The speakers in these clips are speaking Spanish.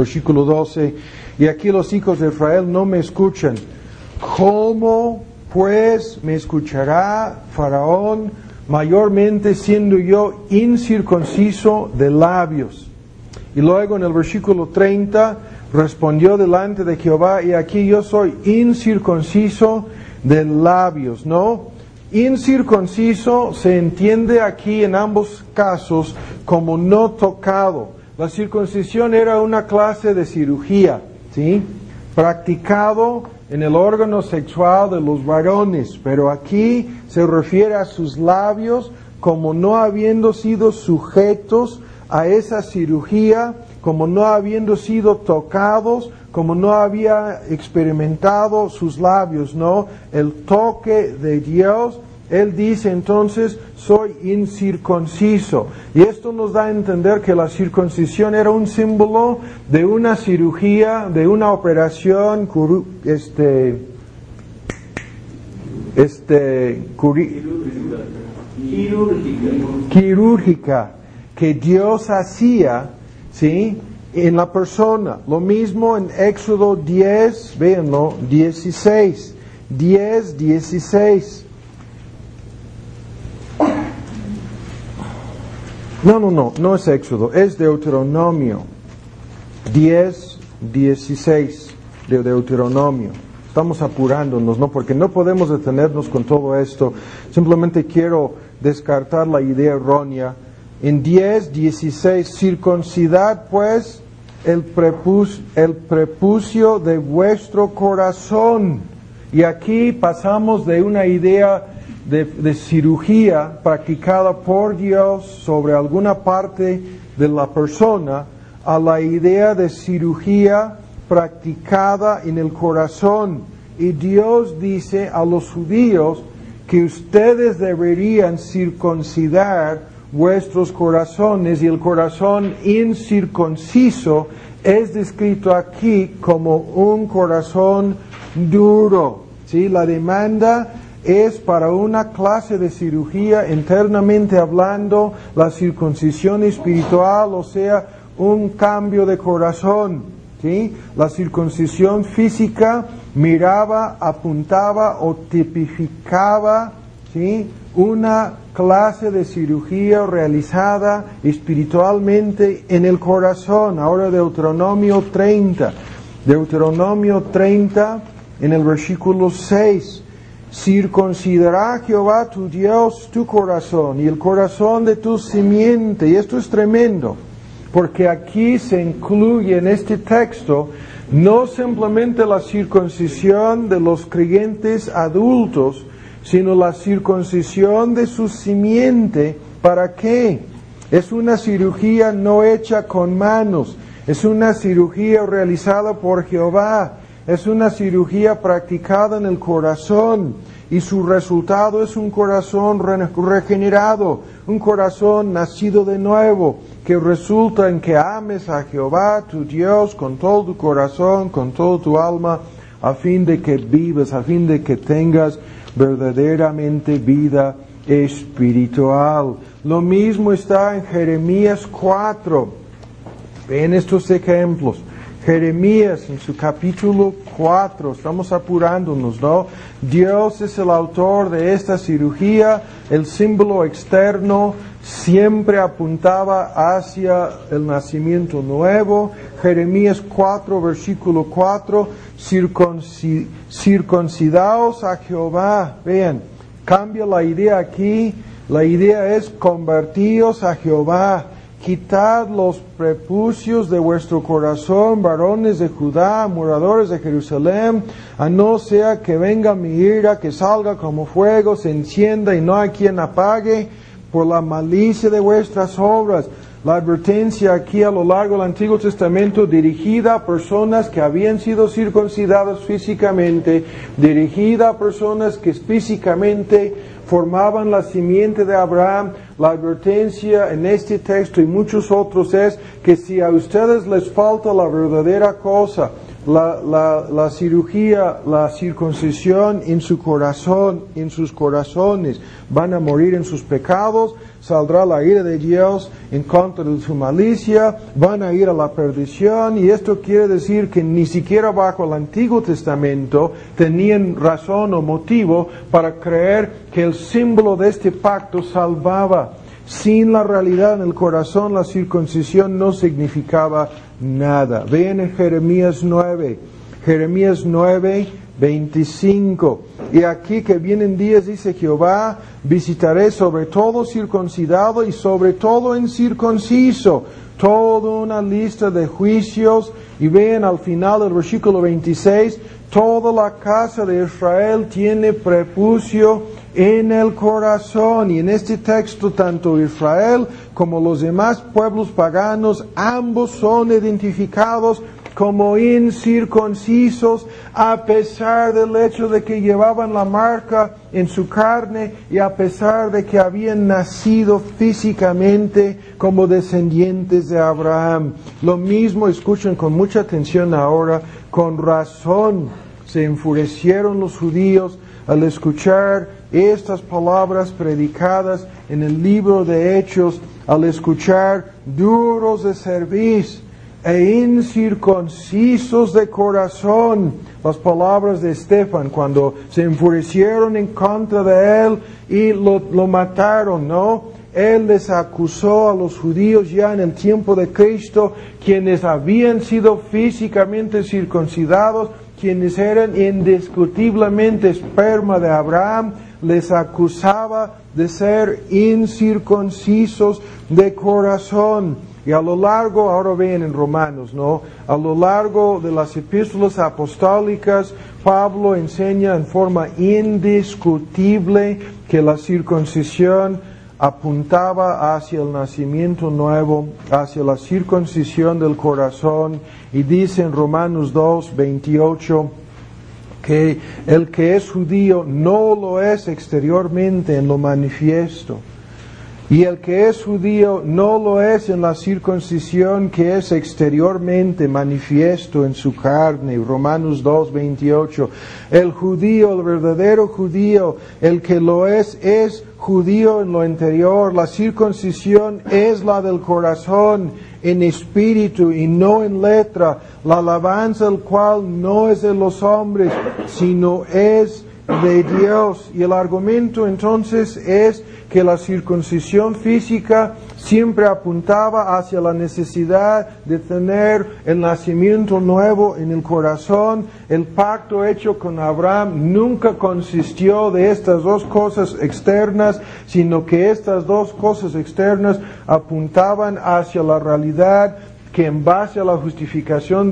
Versículo 12, y aquí los hijos de Israel no me escuchan. ¿Cómo pues me escuchará Faraón, mayormente siendo yo incircunciso de labios? Y luego en el versículo 30, respondió delante de Jehová, y aquí yo soy incircunciso de labios, ¿no? Incircunciso se entiende aquí en ambos casos como no tocado. La circuncisión era una clase de cirugía, ¿sí? Practicado en el órgano sexual de los varones, pero aquí se refiere a sus labios como no habiendo sido sujetos a esa cirugía, como no habiendo sido tocados, como no había experimentado sus labios, ¿no? El toque de Dios. Él dice entonces, soy incircunciso. Y esto nos da a entender que la circuncisión era un símbolo de una cirugía, de una operación quirúrgica que Dios hacía, ¿sí?, en la persona. Lo mismo en Éxodo 10, véanlo, 16. 10, 16. No es Éxodo, es Deuteronomio 10, 16 de Deuteronomio. Estamos apurándonos, ¿no? Porque no podemos detenernos con todo esto. Simplemente quiero descartar la idea errónea. En 10, 16, circuncidad pues el prepucio de vuestro corazón. Y aquí pasamos de una idea de cirugía practicada por Dios sobre alguna parte de la persona a la idea de cirugía practicada en el corazón. Y Dios dice a los judíos que ustedes deberían circuncidar vuestros corazones, y el corazón incircunciso es descrito aquí como un corazón duro, ¿sí? La demanda es para una clase de cirugía internamente hablando, la circuncisión espiritual, o sea, un cambio de corazón, ¿sí? La circuncisión física miraba, apuntaba o tipificaba, ¿sí?, una clase de cirugía realizada espiritualmente en el corazón. Ahora Deuteronomio 30. Deuteronomio 30 en el versículo 6. Circuncidará Jehová tu Dios tu corazón y el corazón de tu simiente. Y esto es tremendo, porque aquí se incluye en este texto no simplemente la circuncisión de los creyentes adultos, sino la circuncisión de su simiente. ¿Para qué? Es una cirugía no hecha con manos, es una cirugía realizada por Jehová, es una cirugía practicada en el corazón, y su resultado es un corazón regenerado, un corazón nacido de nuevo, que resulta en que ames a Jehová tu Dios con todo tu corazón, con toda tu alma, a fin de que vivas, a fin de que tengas verdaderamente vida espiritual. Lo mismo está en Jeremías 4. Ven estos ejemplos. Jeremías en su capítulo 4, estamos apurándonos, ¿no? Dios es el autor de esta cirugía, el símbolo externo siempre apuntaba hacia el nacimiento nuevo. Jeremías 4, versículo 4, circuncidaos a Jehová. Vean, cambia la idea aquí, la idea es convertíos a Jehová. Quitad los prepucios de vuestro corazón, varones de Judá, moradores de Jerusalén, a no sea que venga mi ira, que salga como fuego, se encienda y no hay quien apague, por la malicia de vuestras obras. La advertencia aquí a lo largo del Antiguo Testamento dirigida a personas que habían sido circuncidadas físicamente, dirigida a personas que físicamente formaban la simiente de Abraham. La advertencia en este texto y muchos otros es que si a ustedes les falta la verdadera cosa, la cirugía, la circuncisión en su corazón, en sus corazones, van a morir en sus pecados, saldrá la ira de Dios en contra de su malicia, van a ir a la perdición, y esto quiere decir que ni siquiera bajo el Antiguo Testamento tenían razón o motivo para creer que el símbolo de este pacto salvaba. Sin la realidad en el corazón, la circuncisión no significaba nada. Vean en Jeremías 9, 25. Y aquí que vienen días, dice Jehová, visitaré sobre todo circuncidado y sobre todo incircunciso. Toda una lista de juicios. Y vean al final del versículo 26, toda la casa de Israel tiene prepucio en el corazón. Y en este texto, tanto Israel como los demás pueblos paganos, ambos son identificados como incircuncisos, a pesar del hecho de que llevaban la marca en su carne y a pesar de que habían nacido físicamente como descendientes de Abraham. Lo mismo, escuchen con mucha atención ahora, con razón se enfurecieron los judíos al escuchar estas palabras predicadas en el libro de Hechos, al escuchar duros de cerviz e incircuncisos de corazón, las palabras de Esteban cuando se enfurecieron en contra de él y lo mataron, ¿no? Él les acusó a los judíos ya en el tiempo de Cristo, quienes habían sido físicamente circuncidados, quienes eran indiscutiblemente esperma de Abraham, les acusaba de ser incircuncisos de corazón. Y a lo largo, ahora ven en Romanos, ¿no? A lo largo de las epístolas apostólicas, Pablo enseña en forma indiscutible que la circuncisión apuntaba hacia el nacimiento nuevo, hacia la circuncisión del corazón. Y dice en Romanos 2, 28, que el que es judío no lo es exteriormente en lo manifiesto. Y el que es judío no lo es en la circuncisión que es exteriormente manifiesto en su carne. Romanos 2, 28. El judío, el verdadero judío, el que lo es judío en lo interior. La circuncisión es la del corazón, en espíritu y no en letra. La alabanza del cual no es de los hombres, sino es de Dios. Y el argumento entonces es que la circuncisión física siempre apuntaba hacia la necesidad de tener el nacimiento nuevo en el corazón. El pacto hecho con Abraham nunca consistió de estas dos cosas externas, sino que estas dos cosas externas apuntaban hacia la realidad que en base a la justificación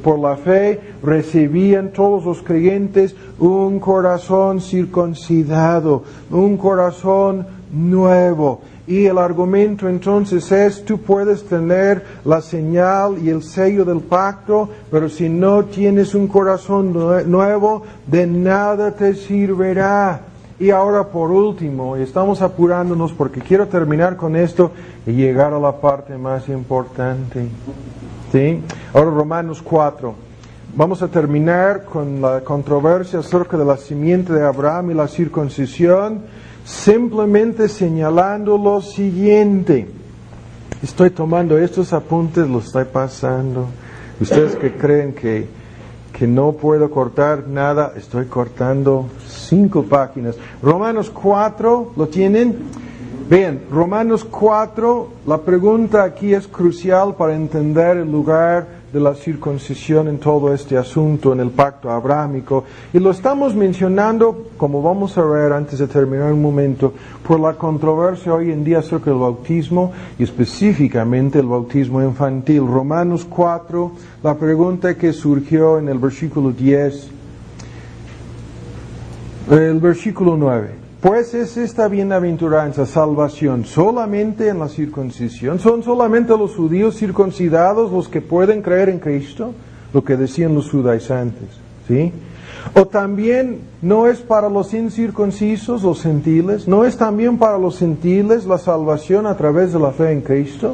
por la fe recibían todos los creyentes un corazón circuncidado, un corazón nuevo. Y el argumento entonces es, tú puedes tener la señal y el sello del pacto, pero si no tienes un corazón nuevo, de nada te servirá. Y ahora por último, estamos apurándonos porque quiero terminar con esto y llegar a la parte más importante. ¿Sí? Ahora Romanos 4. Vamos a terminar con la controversia acerca de la simiente de Abraham y la circuncisión, simplemente señalando lo siguiente. Estoy tomando estos apuntes, los estoy pasando. Ustedes que creen que no puedo cortar nada, estoy cortando 5 páginas. Romanos 4, ¿lo tienen? Bien, Romanos 4, la pregunta aquí es crucial para entender el lugar de la circuncisión en todo este asunto, en el pacto abrahámico. Y lo estamos mencionando, como vamos a ver antes de terminar un momento, por la controversia hoy en día acerca del bautismo y específicamente el bautismo infantil. Romanos 4, la pregunta que surgió en el versículo 10, el versículo 9. Pues es esta bienaventuranza, salvación, solamente en la circuncisión. ¿Son solamente los judíos circuncidados los que pueden creer en Cristo? Lo que decían los judaizantes, ¿sí? O también no es para los incircuncisos, los gentiles, no es también para los gentiles la salvación a través de la fe en Cristo.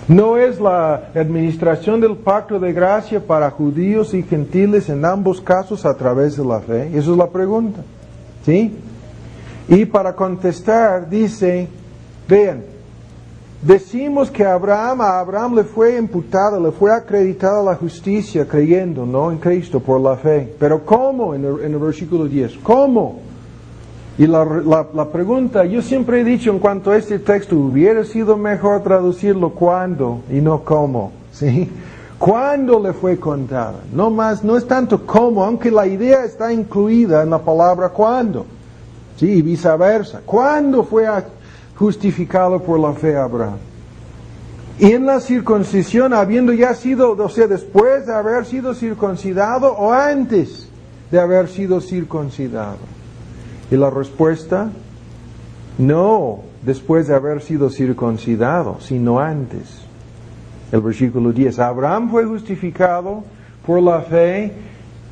No es la administración del pacto de gracia para judíos y gentiles en ambos casos a través de la fe. Esa es la pregunta, ¿sí? Y para contestar dice Vean, decimos que a Abraham le fue imputada, le fue acreditada la justicia creyendo, ¿no? En Cristo por la fe. Pero ¿cómo? En el versículo 10. ¿Cómo? Y la pregunta, yo siempre he dicho en cuanto a este texto, hubiera sido mejor traducirlo cuándo y no cómo, ¿sí? ¿Cuándo le fue contada? No más, no es tanto cómo, aunque la idea está incluida en la palabra cuándo, ¿sí? Y viceversa. ¿Cuándo fue justificado por la fe Abraham? Y en la circuncisión, habiendo ya sido, o sea, después de haber sido circuncidado o antes de haber sido circuncidado. Y la respuesta, no después de haber sido circuncidado, sino antes. El versículo 10, Abraham fue justificado por la fe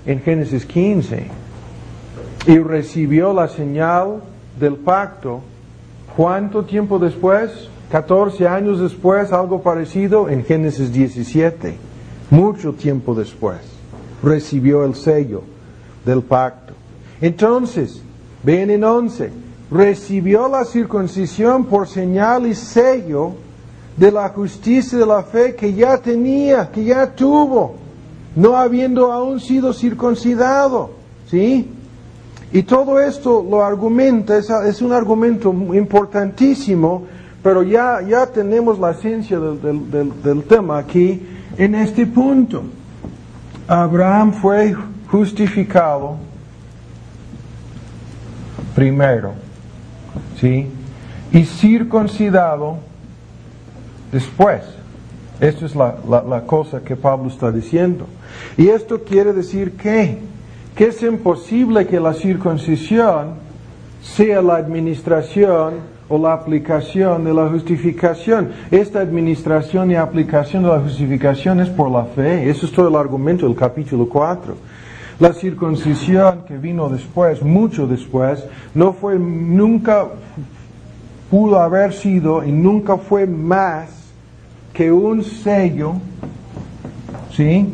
en Génesis 15 y recibió la señal del pacto. ¿Cuánto tiempo después? 14 años después, algo parecido, en Génesis 17. Mucho tiempo después, recibió el sello del pacto. Entonces, ven en 11, recibió la circuncisión por señal y sello de la justicia de la fe que ya tenía, que ya tuvo, no habiendo aún sido circuncidado, ¿sí? Y todo esto lo argumenta, es un argumento importantísimo, pero ya tenemos la esencia del tema aquí en este punto. Abraham fue justificado primero, ¿sí? Y circuncidado después. Esto es la cosa que Pablo está diciendo. Y esto quiere decir que es imposible que la circuncisión sea la administración o la aplicación de la justificación. Esta administración y aplicación de la justificación es por la fe. Eso es todo el argumento del capítulo 4. La circuncisión que vino después, mucho después, nunca pudo haber sido y nunca fue más que un sello, ¿sí?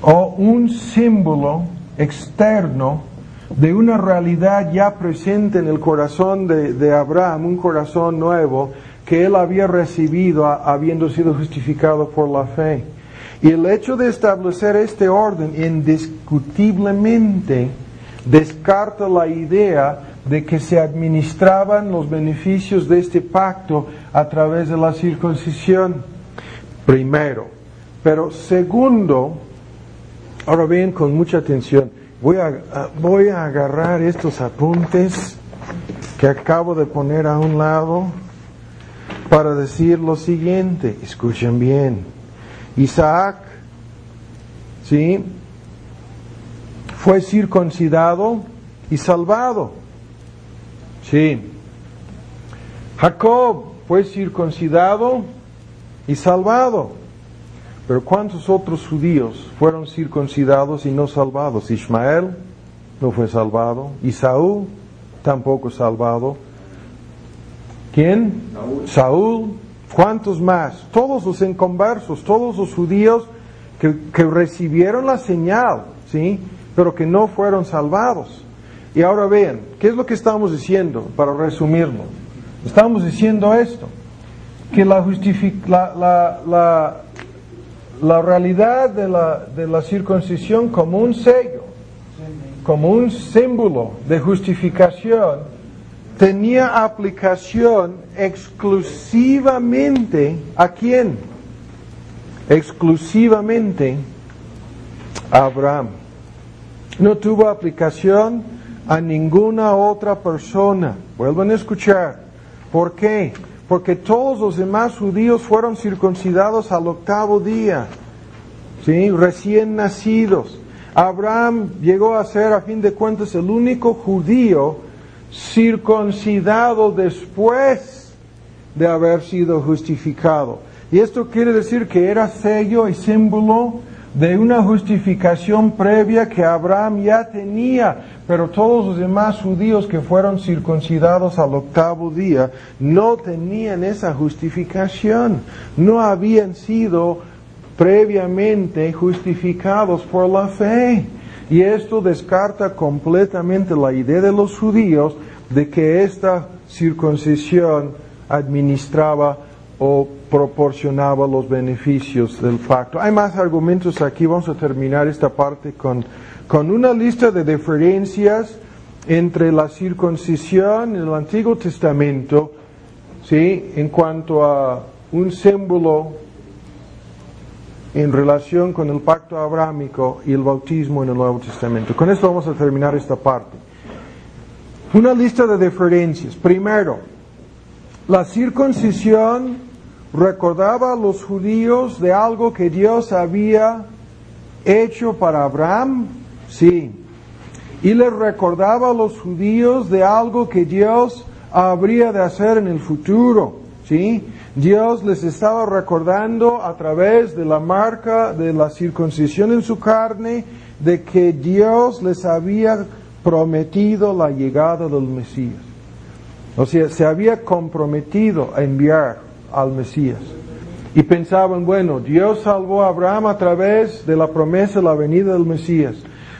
O un símbolo externo de una realidad ya presente en el corazón de Abraham, un corazón nuevo que él había recibido habiendo sido justificado por la fe. Y el hecho de establecer este orden indiscutiblemente descarta la idea de que se administraban los beneficios de este pacto a través de la circuncisión, primero. Pero segundo, ahora bien con mucha atención, voy a agarrar estos apuntes que acabo de poner a un lado para decir lo siguiente. Escuchen bien. Isaac, ¿sí?, fue circuncidado y salvado. Sí. Jacob fue circuncidado y salvado. Pero ¿cuántos otros judíos fueron circuncidados y no salvados? Ismael no fue salvado. Esaú tampoco salvado. ¿Quién? Saúl. ¿Cuántos más? Todos los inconversos, todos los judíos que recibieron la señal, ¿sí?, pero que no fueron salvados. Y ahora vean, ¿qué es lo que estamos diciendo? Para resumirlo, estamos diciendo esto, que la realidad de la circuncisión como un sello, como un símbolo de justificación, tenía aplicación exclusivamente ¿a quién? Exclusivamente a Abraham. No tuvo aplicación a ninguna otra persona. Vuelvan a escuchar. ¿Por qué? Porque todos los demás judíos fueron circuncidados al 8º día, ¿sí?, recién nacidos. Abraham llegó a ser, a fin de cuentas, el único judío circuncidado después de haber sido justificado. Y esto quiere decir que era sello y símbolo de una justificación previa que Abraham ya tenía, pero todos los demás judíos que fueron circuncidados al 8º día no tenían esa justificación, no habían sido previamente justificados por la fe. Y esto descarta completamente la idea de los judíos de que esta circuncisión administraba o proporcionaba los beneficios del pacto. Hay más argumentos aquí, vamos a terminar esta parte con una lista de diferencias entre la circuncisión en el Antiguo Testamento, ¿sí?, en cuanto a un símbolo en relación con el pacto abrámico y el bautismo en el Nuevo Testamento. Con esto vamos a terminar esta parte. Una lista de diferencias. Primero, la circuncisión recordaba a los judíos de algo que Dios había hecho para Abraham, sí. Y les recordaba a los judíos de algo que Dios habría de hacer en el futuro, ¿sí? Dios les estaba recordando a través de la marca de la circuncisión en su carne de que Dios les había prometido la llegada del Mesías. O sea, se había comprometido a enviar al Mesías. Y pensaban, bueno, Dios salvó a Abraham a través de la promesa de la venida del Mesías.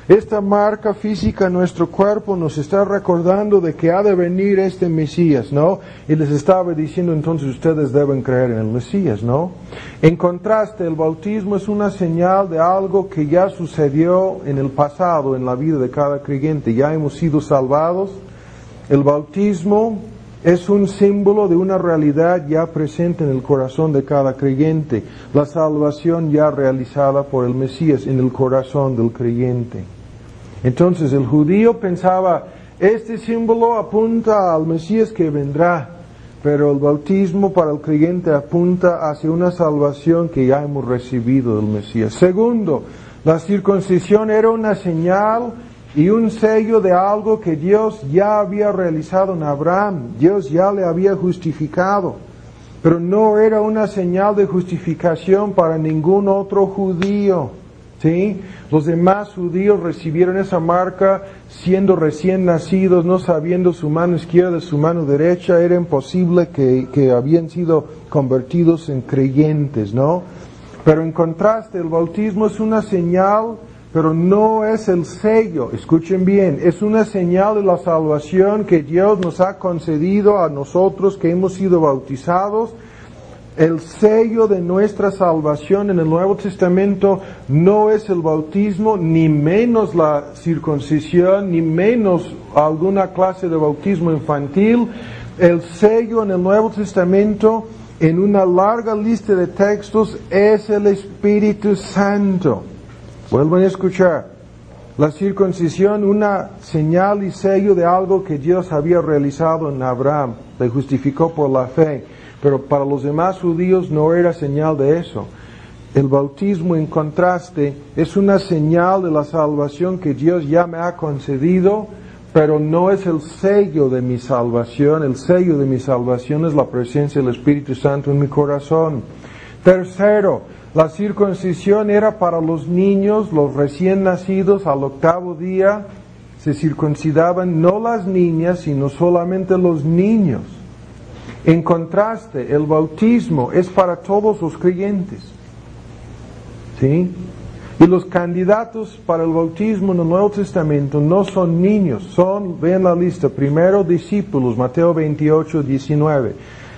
Esta marca física en nuestro cuerpo nos está recordando de que ha de venir este Mesías, ¿no? Y les estaba diciendo, entonces ustedes deben creer en el Mesías, ¿no? En contraste, el bautismo es una señal de algo que ya sucedió en el pasado, en la vida de cada creyente. Ya hemos sido salvados. El bautismo es un símbolo de una realidad ya presente en el corazón de cada creyente. La salvación ya realizada por el Mesías en el corazón del creyente. Entonces el judío pensaba, este símbolo apunta al Mesías que vendrá, pero el bautismo para el creyente apunta hacia una salvación que ya hemos recibido del Mesías. Segundo, la circuncisión era una señal y un sello de algo que Dios ya había realizado en Abraham. Dios ya le había justificado, pero no era una señal de justificación para ningún otro judío, ¿sí? Los demás judíos recibieron esa marca siendo recién nacidos, no sabiendo su mano izquierda de su mano derecha. Era imposible que habían sido convertidos en creyentes, ¿no? Pero en contraste, el bautismo es una señal, pero no es el sello. Escuchen bien, es una señal de la salvación que Dios nos ha concedido a nosotros que hemos sido bautizados. El sello de nuestra salvación en el Nuevo Testamento no es el bautismo, ni menos la circuncisión, ni menos alguna clase de bautismo infantil. El sello en el Nuevo Testamento, en una larga lista de textos, es el Espíritu Santo. Vuelvan a escuchar. La circuncisión, una señal y sello de algo que Dios había realizado en Abraham. Le justificó por la fe. Pero para los demás judíos no era señal de eso. El bautismo, en contraste, es una señal de la salvación que Dios ya me ha concedido, pero no es el sello de mi salvación. El sello de mi salvación es la presencia del Espíritu Santo en mi corazón. Tercero, la circuncisión era para los niños, los recién nacidos. Al 8º día se circuncidaban no las niñas, sino solamente los niños. En contraste, el bautismo es para todos los creyentes, ¿sí? Y los candidatos para el bautismo en el Nuevo Testamento no son niños, son, vean la lista, primero discípulos, Mateo 28, 19.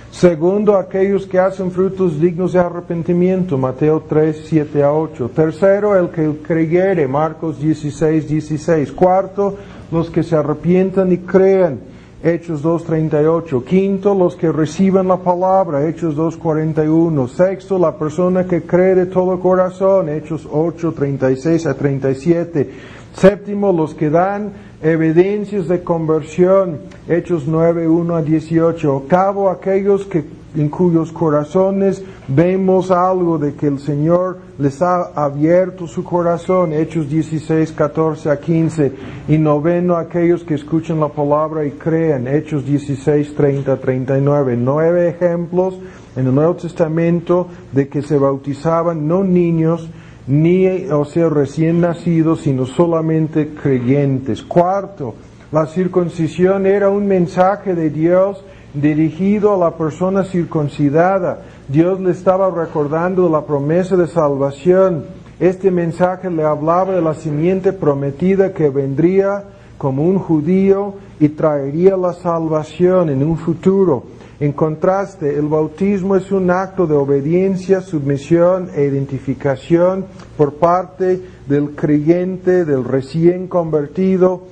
Segundo, aquellos que hacen frutos dignos de arrepentimiento, Mateo 3, 7 a 8. Tercero, el que creyere, Marcos 16, 16. Cuarto, los que se arrepientan y crean, Hechos 2:38. Quinto, los que reciban la palabra, Hechos 2:41. Sexto, la persona que cree de todo corazón, Hechos 8:36 a 37. Séptimo, los que dan evidencias de conversión, Hechos 9:1 a 18. Octavo, aquellos en cuyos corazones vemos algo de que el Señor les ha abierto su corazón, Hechos 16:14 a 15. Y noveno, aquellos que escuchan la palabra y creen, Hechos 16:30 a 39. 9 ejemplos en el Nuevo Testamento de que se bautizaban no niños, recién nacidos, sino solamente creyentes. Cuarto, la circuncisión era un mensaje de Dios dirigido a la persona circuncidada. Dios le estaba recordando la promesa de salvación. Este mensaje le hablaba de la simiente prometida que vendría como un judío y traería la salvación en un futuro. En contraste, el bautismo es un acto de obediencia, sumisión e identificación por parte del creyente, del recién convertido.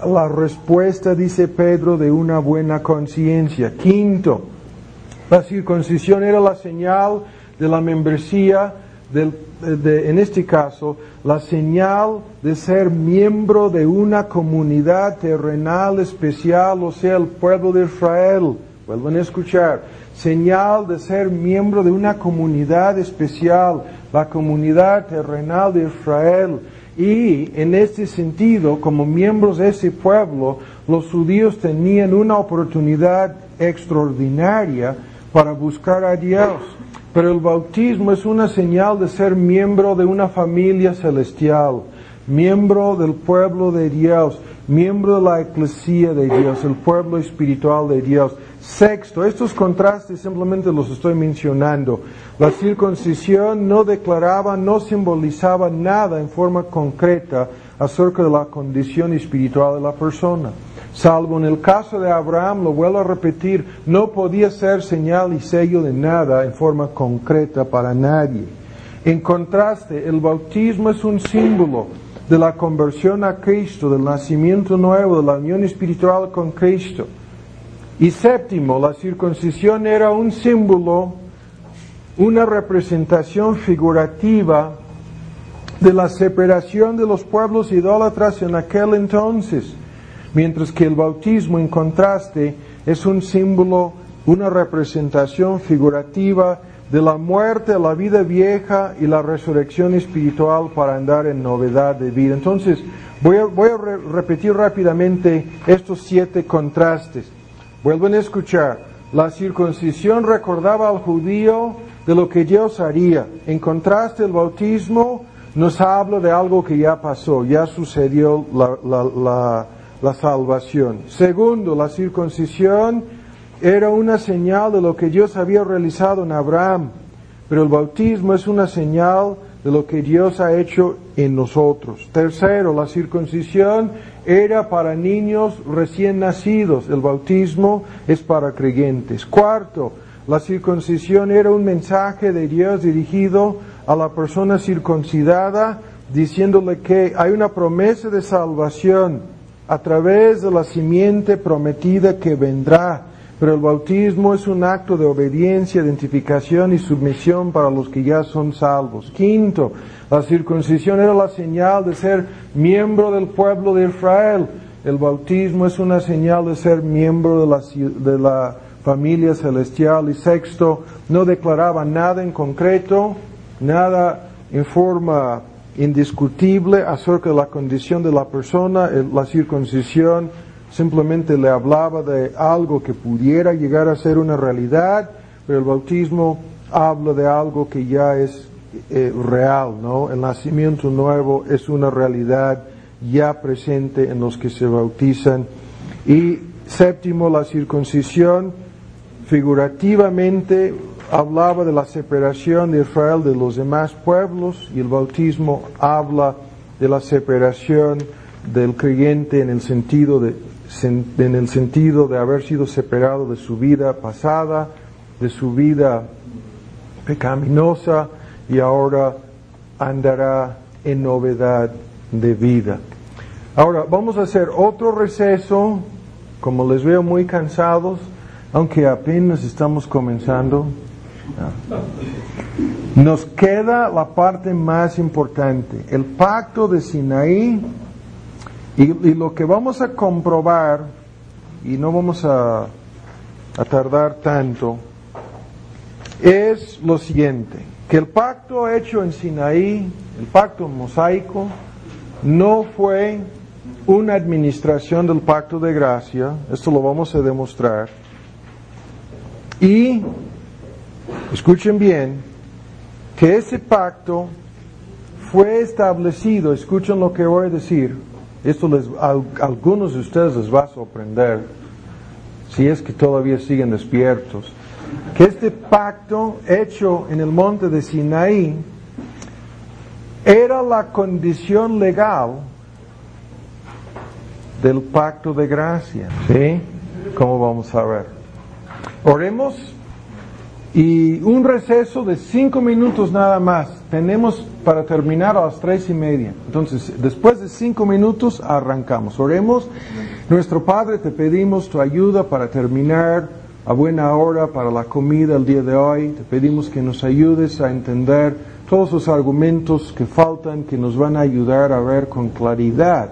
La respuesta, dice Pedro, de una buena conciencia. Quinto, la circuncisión era la señal de la membresía, en este caso, la señal de ser miembro de una comunidad terrenal especial, o sea, el pueblo de Israel. Vuelvan a escuchar. Señal de ser miembro de una comunidad especial, la comunidad terrenal de Israel. Y en este sentido, como miembros de ese pueblo, los judíos tenían una oportunidad extraordinaria para buscar a Dios. Pero el bautismo es una señal de ser miembro de una familia celestial, miembro del pueblo de Dios, miembro de la eclesía de Dios, el pueblo espiritual de Dios. Sexto, estos contrastes simplemente los estoy mencionando. La circuncisión no declaraba, no simbolizaba nada en forma concreta acerca de la condición espiritual de la persona. Salvo en el caso de Abraham, lo vuelvo a repetir, no podía ser señal y sello de nada en forma concreta para nadie. En contraste, el bautismo es un símbolo de la conversión a Cristo, del nacimiento nuevo, de la unión espiritual con Cristo. Y séptimo, la circuncisión era un símbolo, una representación figurativa de la separación de los pueblos idólatras en aquel entonces. Mientras que el bautismo, en contraste, es un símbolo, una representación figurativa de la muerte, la vida vieja y la resurrección espiritual para andar en novedad de vida. Entonces, voy a repetir rápidamente estos 7 contrastes. Vuelven a escuchar. La circuncisión recordaba al judío de lo que Dios haría. En contraste, el bautismo nos habla de algo que ya pasó, ya sucedió la salvación. Segundo, la circuncisión era una señal de lo que Dios había realizado en Abraham, pero el bautismo es una señal de lo que Dios ha hecho en nosotros. Tercero, la circuncisión era para niños recién nacidos, el bautismo es para creyentes. Cuarto, la circuncisión era un mensaje de Dios dirigido a la persona circuncidada, diciéndole que hay una promesa de salvación a través de la simiente prometida que vendrá. Pero el bautismo es un acto de obediencia, identificación y sumisión para los que ya son salvos. Quinto, la circuncisión era la señal de ser miembro del pueblo de Israel. El bautismo es una señal de ser miembro de la familia celestial. Y sexto, no declaraba nada en concreto, nada en forma indiscutible acerca de la condición de la persona. La circuncisión simplemente le hablaba de algo que pudiera llegar a ser una realidad, pero el bautismo habla de algo que ya es real, ¿no? El nacimiento nuevo es una realidad ya presente en los que se bautizan. Y séptimo, la circuncisión figurativamente hablaba de la separación de Israel de los demás pueblos, y el bautismo habla de la separación del creyente en el sentido de haber sido separado de su vida pasada, de su vida pecaminosa, y ahora andará en novedad de vida. Ahora vamos a hacer otro receso, como les veo muy cansados, aunque apenas estamos comenzando. Nos queda la parte más importante, el pacto de Sinaí. Y lo que vamos a comprobar, y no vamos a tardar tanto, es lo siguiente: que el pacto hecho en Sinaí, el pacto mosaico, no fue una administración del pacto de gracia. Esto lo vamos a demostrar. Y escuchen bien, que ese pacto fue establecido, escuchen lo que voy a decir. Esto a algunos de ustedes les va a sorprender, si es que todavía siguen despiertos. Que este pacto hecho en el monte de Sinaí era la condición legal del pacto de gracia. ¿Sí? ¿Cómo vamos a ver? Oremos y un receso de 5 minutos nada más. Tenemos para terminar a las 3:30. Entonces, después de 5 minutos arrancamos. Oremos. Nuestro Padre, te pedimos tu ayuda para terminar a buena hora para la comida el día de hoy. Te pedimos que nos ayudes a entender todos los argumentos que faltan, que nos van a ayudar a ver con claridad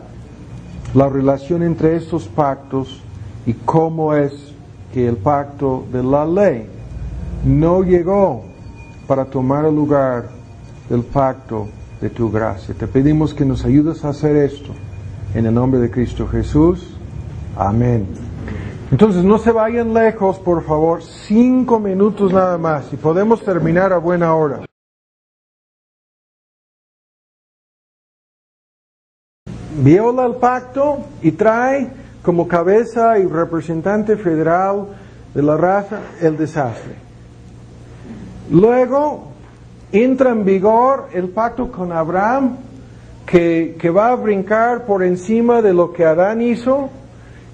la relación entre estos pactos y cómo es que el pacto de la ley no llegó para tomar el lugar del pacto de tu gracia. Te pedimos que nos ayudes a hacer esto en el nombre de Cristo Jesús. Amén. Entonces no se vayan lejos, por favor, 5 minutos nada más y podemos terminar a buena hora. Viola el pacto y trae como cabeza y representante federal de la raza el desastre. Luego entra en vigor el pacto con Abraham que va a brincar por encima de lo que Adán hizo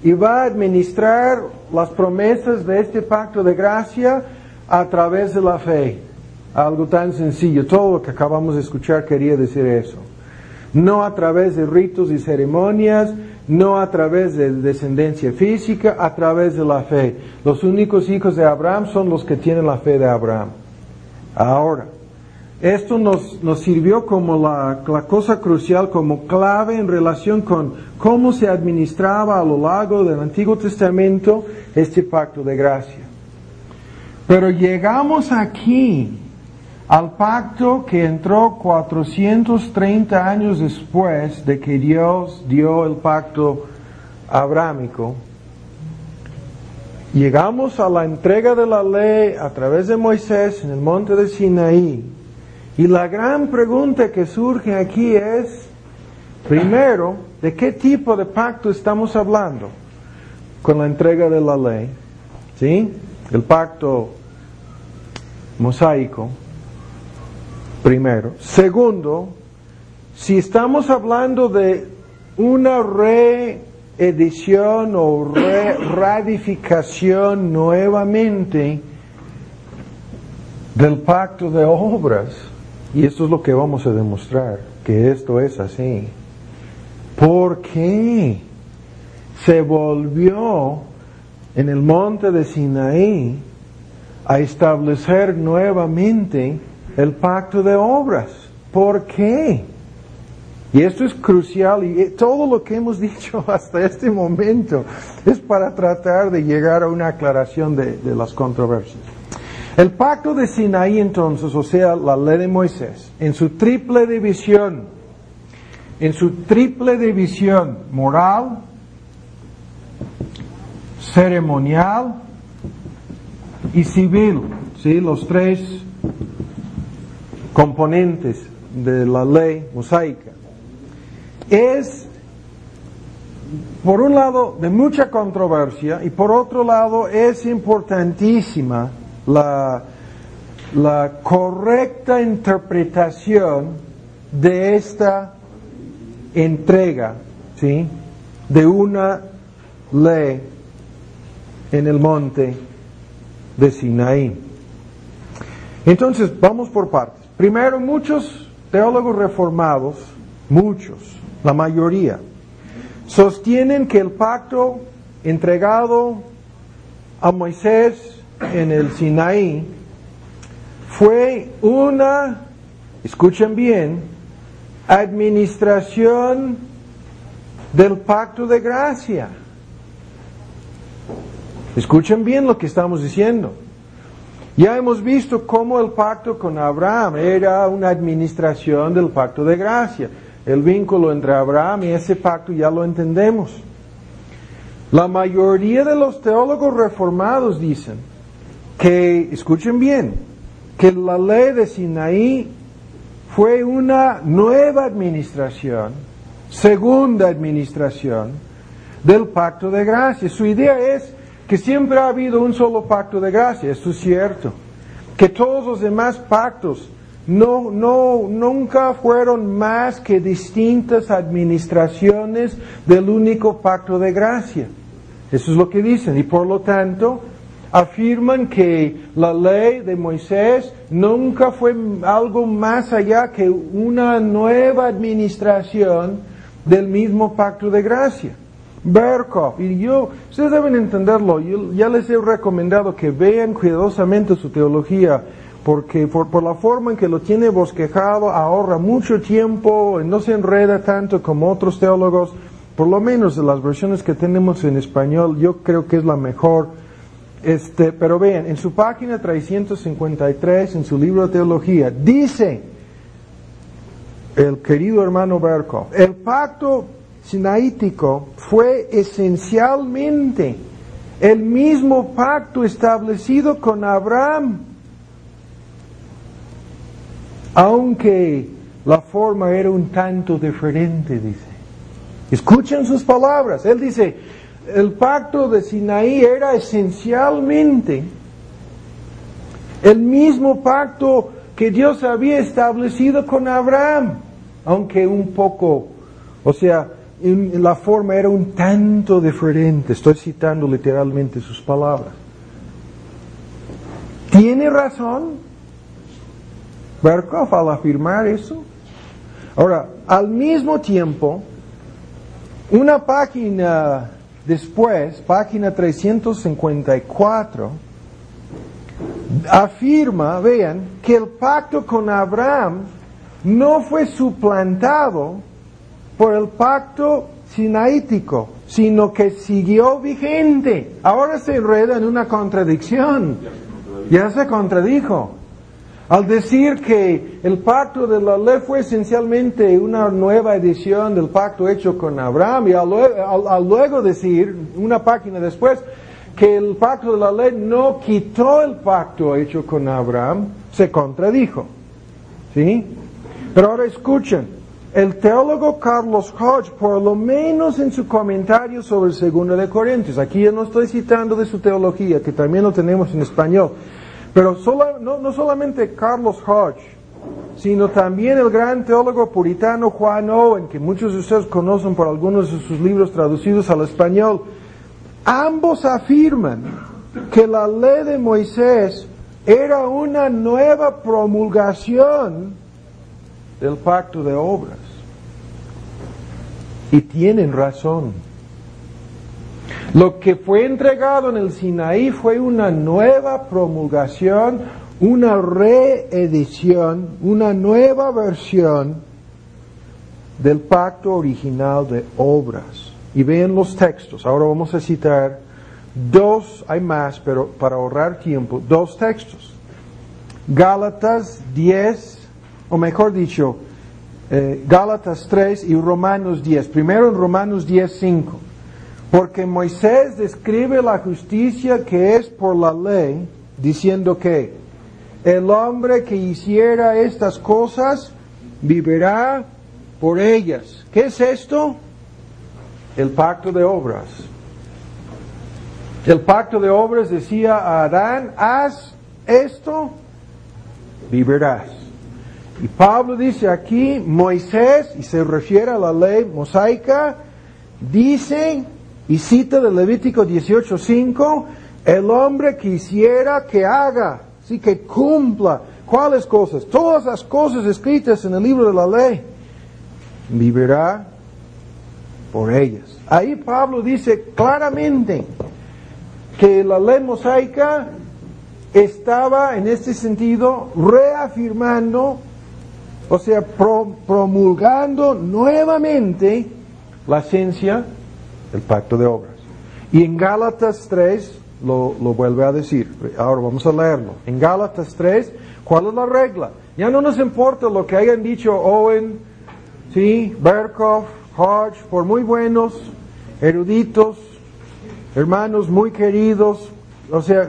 y va a administrar las promesas de este pacto de gracia a través de la fe. Algo tan sencillo. Todo lo que acabamos de escuchar quería decir eso. No a través de ritos y ceremonias, no a través de descendencia física, a través de la fe. Los únicos hijos de Abraham son los que tienen la fe de Abraham. Ahora, esto nos sirvió como la cosa crucial, como clave en relación con cómo se administraba a lo largo del Antiguo Testamento este pacto de gracia. Pero llegamos aquí al pacto que entró 430 años después de que Dios dio el pacto abrámico. Llegamos a la entrega de la ley a través de Moisés en el monte de Sinaí. Y la gran pregunta que surge aquí es, primero, ¿de qué tipo de pacto estamos hablando con la entrega de la ley? ¿Sí? El pacto mosaico. Primero. Segundo, si estamos hablando de una reedición o ratificación nuevamente del pacto de obras, y esto es lo que vamos a demostrar, que esto es así. ¿Por qué se volvió en el monte de Sinaí a establecer nuevamente el pacto de obras? ¿Por qué? Y esto es crucial y todo lo que hemos dicho hasta este momento es para tratar de llegar a una aclaración de las controversias. El pacto de Sinaí entonces, o sea, la ley de Moisés, en su triple división moral, ceremonial y civil, ¿sí? Los tres componentes de la ley mosaica, es por un lado de mucha controversia y por otro lado es importantísima la correcta interpretación de esta entrega, ¿sí? De una ley en el monte de Sinaí. Entonces, vamos por partes. Primero, muchos teólogos reformados, la mayoría, sostienen que el pacto entregado a Moisés en el Sinaí fue una, escuchen bien, administración del pacto de gracia. Escuchen bien lo que estamos diciendo. Ya hemos visto cómo el pacto con Abraham era una administración del pacto de gracia. El vínculo entre Abraham y ese pacto ya lo entendemos. La mayoría de los teólogos reformados dicen que, escuchen bien, que la ley de Sinaí fue una nueva administración, segunda administración del pacto de gracia. Su idea es que siempre ha habido un solo pacto de gracia, esto es cierto. Que todos los demás pactos nunca fueron más que distintas administraciones del único pacto de gracia. Eso es lo que dicen. Y por lo tanto, afirman que la ley de Moisés nunca fue algo más allá que una nueva administración del mismo pacto de gracia. Berkhof, ustedes deben entenderlo, yo ya les he recomendado que vean cuidadosamente su teología, porque por la forma en que lo tiene bosquejado ahorra mucho tiempo, no se enreda tanto como otros teólogos, por lo menos de las versiones que tenemos en español, yo creo que es la mejor. Pero vean, en su página 353, en su libro de teología, dice el querido hermano Berkhof, el pacto sinaítico fue esencialmente el mismo pacto establecido con Abraham, aunque la forma era un tanto diferente, dice. Escuchen sus palabras. Él dice, el pacto de Sinaí era esencialmente el mismo pacto que Dios había establecido con Abraham, aunque un poco, la forma era un tanto diferente. Estoy citando literalmente sus palabras. ¿Tiene razón Berkhof al afirmar eso? Ahora, al mismo tiempo, una página después, página 354, afirma, vean, que el pacto con Abraham no fue suplantado por el pacto sinaítico, sino que siguió vigente. Ahora se enreda en una contradicción. Ya se contradijo. Al decir que el pacto de la ley fue esencialmente una nueva edición del pacto hecho con Abraham, y al luego decir, una página después, que el pacto de la ley no quitó el pacto hecho con Abraham, se contradijo. ¿Sí? Pero ahora escuchen, el teólogo Carlos Hodge, por lo menos en su comentario sobre el 2 de Corintios, aquí yo no estoy citando de su teología, que también lo tenemos en español, pero no solamente Carlos Hodge, sino también el gran teólogo puritano Juan Owen, que muchos de ustedes conocen por algunos de sus libros traducidos al español. Ambos afirman que la ley de Moisés era una nueva promulgación del pacto de obras. Y tienen razón. Lo que fue entregado en el Sinaí fue una nueva promulgación, una reedición, una nueva versión del pacto original de obras. Y vean los textos. Ahora vamos a citar dos, hay más, pero para ahorrar tiempo, dos textos. Gálatas 10, o mejor dicho, Gálatas 3 y Romanos 10. Primero en Romanos 10, 5. Porque Moisés describe la justicia que es por la ley, diciendo que el hombre que hiciera estas cosas vivirá por ellas. ¿Qué es esto? El pacto de obras. El pacto de obras decía a Adán, haz esto, vivirás. Y Pablo dice aquí, Moisés, y se refiere a la ley mosaica, dice, y cita de Levítico 18:5, el hombre quisiera que haga, sí, que cumpla. ¿Cuáles cosas? Todas las cosas escritas en el libro de la ley. Vivirá por ellas. Ahí Pablo dice claramente que la ley mosaica estaba en este sentido reafirmando, promulgando nuevamente la esencia del pacto de obras. Y en Gálatas 3 lo vuelve a decir. Ahora vamos a leerlo. En Gálatas 3, ¿cuál es la regla? Ya no nos importa lo que hayan dicho Owen, ¿sí? Berkhof, Hodge, por muy buenos, eruditos, hermanos muy queridos,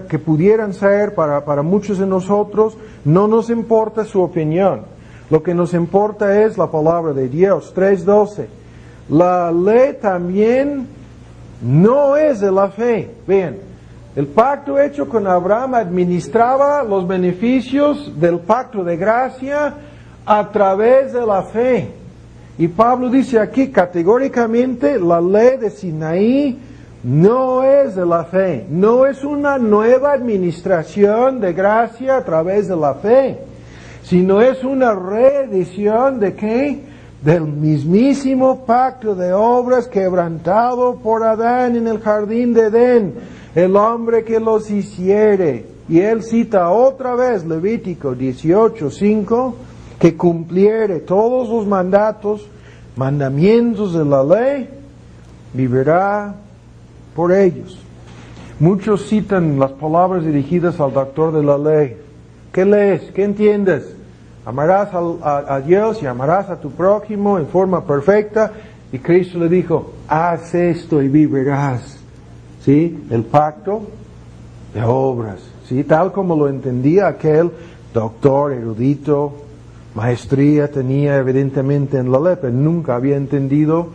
que pudieran ser para muchos de nosotros, no nos importa su opinión. Lo que nos importa es la palabra de Dios. 3:12. La ley también no es de la fe. Vean, el pacto hecho con Abraham administraba los beneficios del pacto de gracia a través de la fe. Y Pablo dice aquí categóricamente, la ley de Sinaí no es de la fe, no es una nueva administración de gracia a través de la fe, sino es una reedición ¿de qué? Del mismísimo pacto de obras quebrantado por Adán en el jardín de Edén, el hombre que los hiciere. Y él cita otra vez Levítico 18:5, que cumpliere todos los mandamientos de la ley, vivirá por ellos. Muchos citan las palabras dirigidas al doctor de la ley. ¿Qué lees? ¿Qué entiendes? Amarás a Dios y amarás a tu prójimo en forma perfecta. Y Cristo le dijo, haz esto y vivirás. ¿Sí? El pacto de obras. ¿Sí? Tal como lo entendía aquel doctor erudito, maestría tenía evidentemente en la ley, pero nunca había entendido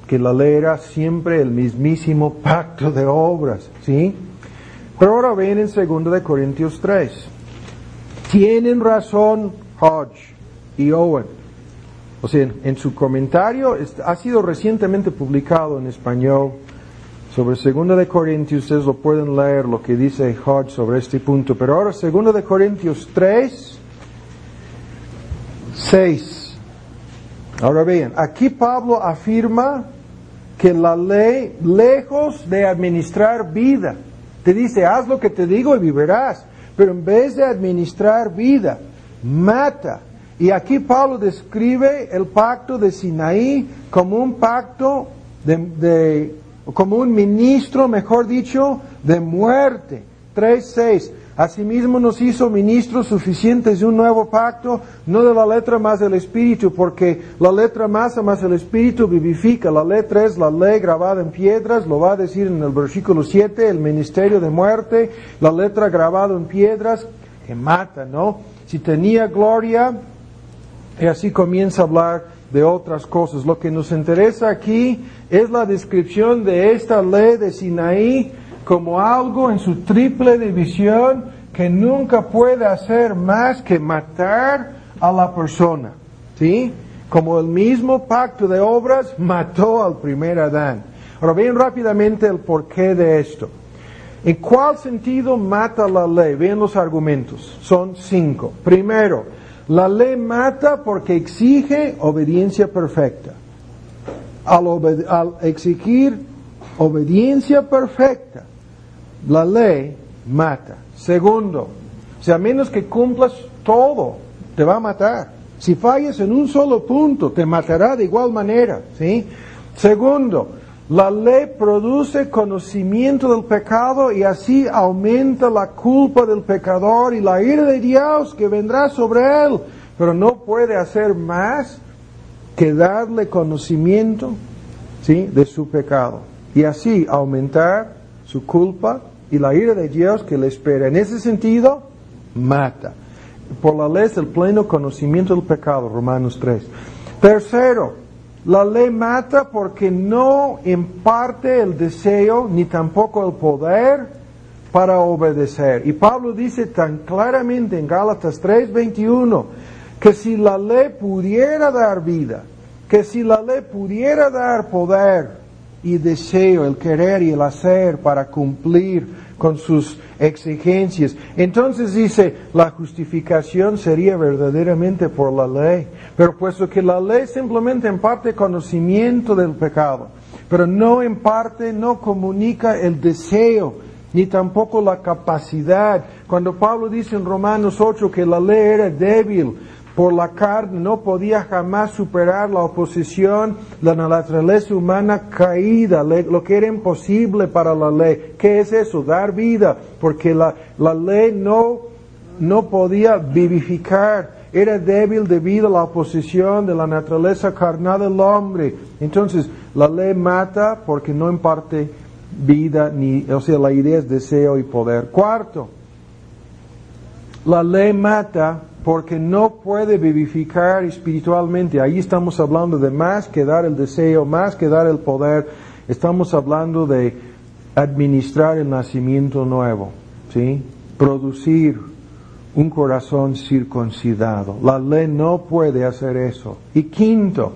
que la ley era siempre el mismísimo pacto de obras, ¿sí? Pero ahora ven en 2 Corintios 3. Tienen razón Hodge y Owen. O sea, en su comentario, ha sido recientemente publicado en español sobre 2 Corintios, ustedes lo pueden leer, lo que dice Hodge sobre este punto. Pero ahora 2 Corintios 3, 6. Ahora vean, aquí Pablo afirma que la ley, lejos de administrar vida, te dice, haz lo que te digo y vivirás, pero en vez de administrar vida, mata. Y aquí Pablo describe el pacto de Sinaí como un pacto como un ministro, mejor dicho, de muerte. 3:6. Asimismo nos hizo ministros suficientes de un nuevo pacto, no de la letra más del Espíritu, porque la letra más el Espíritu vivifica. La letra es la ley grabada en piedras, lo va a decir en el versículo 7, el ministerio de muerte, la letra grabada en piedras que mata, ¿no? Si tenía gloria, y así comienza a hablar de otras cosas. Lo que nos interesa aquí es la descripción de esta ley de Sinaí como algo en su triple división que nunca puede hacer más que matar a la persona, ¿sí? Como el mismo pacto de obras mató al primer Adán. Ahora vean rápidamente el porqué de esto. ¿En cuál sentido mata la ley? Vean los argumentos. Son 5. Primero, la ley mata porque exige obediencia perfecta. Al exigir obediencia perfecta, la ley mata. Segundo, si a menos que cumplas todo, te va a matar. Si fallas en un solo punto, te matará de igual manera, ¿sí? Segundo, la ley produce conocimiento del pecado y así aumenta la culpa del pecador y la ira de Dios que vendrá sobre él. Pero no puede hacer más que darle conocimiento, ¿sí?, de su pecado. Y así aumentar su culpa y la ira de Dios que le espera. En ese sentido, mata. Por la ley es el pleno conocimiento del pecado, Romanos 3. Tercero, la ley mata porque no imparte el deseo ni tampoco el poder para obedecer. Y Pablo dice tan claramente en Gálatas 3:21 que si la ley pudiera dar vida, que si la ley pudiera dar poder y deseo, el querer y el hacer para cumplir con sus exigencias, entonces dice, la justificación sería verdaderamente por la ley. Pero puesto que la ley simplemente imparte conocimiento del pecado, pero no imparte, no comunica el deseo, ni tampoco la capacidad. Cuando Pablo dice en Romanos 8 que la ley era débil por la carne, no podía jamás superar la oposición, la naturaleza humana caída, lo que era imposible para la ley. ¿Qué es eso? Dar vida, porque la ley no podía vivificar, era débil debido a la oposición de la naturaleza carnal del hombre. Entonces, la ley mata porque no imparte vida, o sea, la idea es deseo y poder. Cuarto, la ley mata porque no puede vivificar espiritualmente. Ahí estamos hablando de más que dar el deseo, más que dar el poder. Estamos hablando de administrar el nacimiento nuevo, ¿sí? Producir un corazón circuncidado. La ley no puede hacer eso. Y quinto,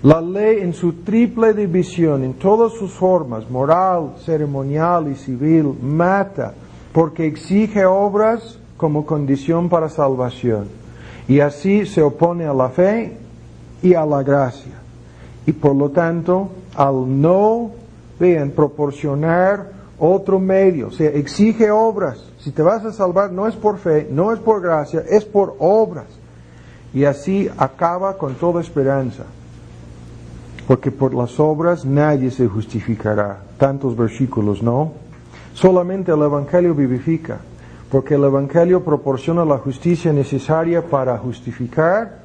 La ley en su triple división, en todas sus formas, moral, ceremonial y civil, mata, porque exige obras como condición para salvación. Y así se opone a la fe y a la gracia. Y por lo tanto, al no, proporcionar otro medio, o sea, exige obras. Si te vas a salvar, no es por fe, no es por gracia, es por obras. Y así acaba con toda esperanza. Porque por las obras nadie se justificará. Tantos versículos, ¿no? Solamente el Evangelio vivifica. Porque el Evangelio proporciona la justicia necesaria para justificar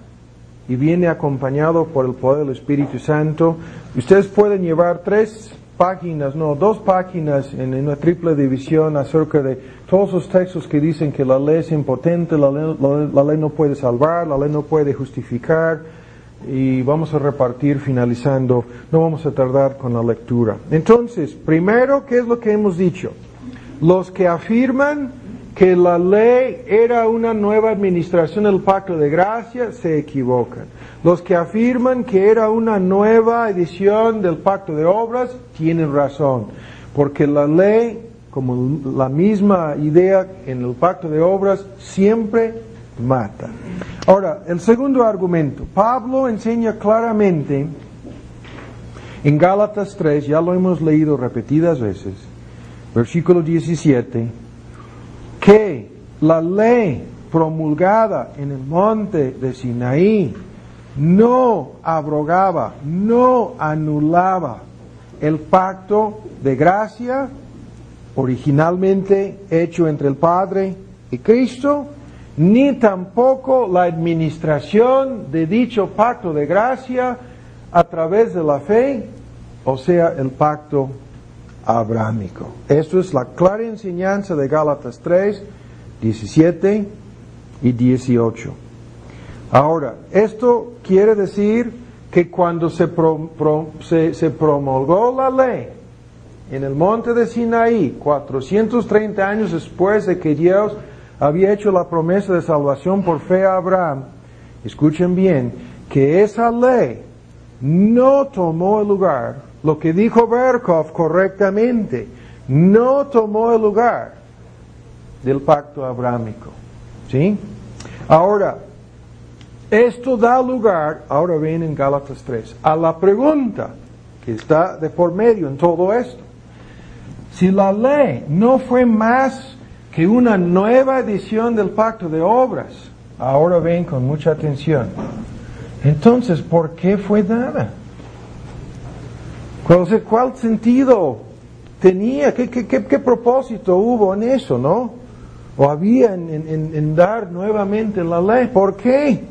y viene acompañado por el poder del Espíritu Santo. Ustedes pueden llevar 2 páginas en una triple división acerca de todos los textos que dicen que la ley es impotente, la ley no puede salvar, la ley no puede justificar, y vamos a repartir finalizando, no vamos a tardar con la lectura. Entonces, primero, ¿qué es lo que hemos dicho? Los que afirman que la ley era una nueva administración del pacto de gracia se equivocan. Los que afirman que era una nueva edición del pacto de obras tienen razón, porque la ley, como la misma idea en el pacto de obras, siempre mata. Ahora, el segundo argumento. Pablo enseña claramente en Gálatas 3, ya lo hemos leído repetidas veces, versículo 17, que la ley promulgada en el monte de Sinaí no abrogaba, no anulaba el pacto de gracia originalmente hecho entre el Padre y Cristo, ni tampoco la administración de dicho pacto de gracia a través de la fe, o sea, el pacto abrahámico. Esto es la clara enseñanza de Gálatas 3, 17 y 18. Ahora, esto quiere decir que cuando se promulgó la ley en el monte de Sinaí, 430 años después de que Dios había hecho la promesa de salvación por fe a Abraham, escuchen bien, que esa ley no tomó el lugar, lo que dijo Berkov correctamente, no tomó el lugar del pacto abrahámico. ¿Sí? Ahora, esto da lugar, ahora ven en Gálatas 3, a la pregunta que está de por medio en todo esto. Si la ley no fue más que una nueva edición del pacto de obras, ahora ven con mucha atención, entonces, ¿por qué fue dada? ¿Cuál sentido tenía? ¿Qué propósito hubo en eso, no? ¿O había en dar nuevamente la ley? ¿Por qué?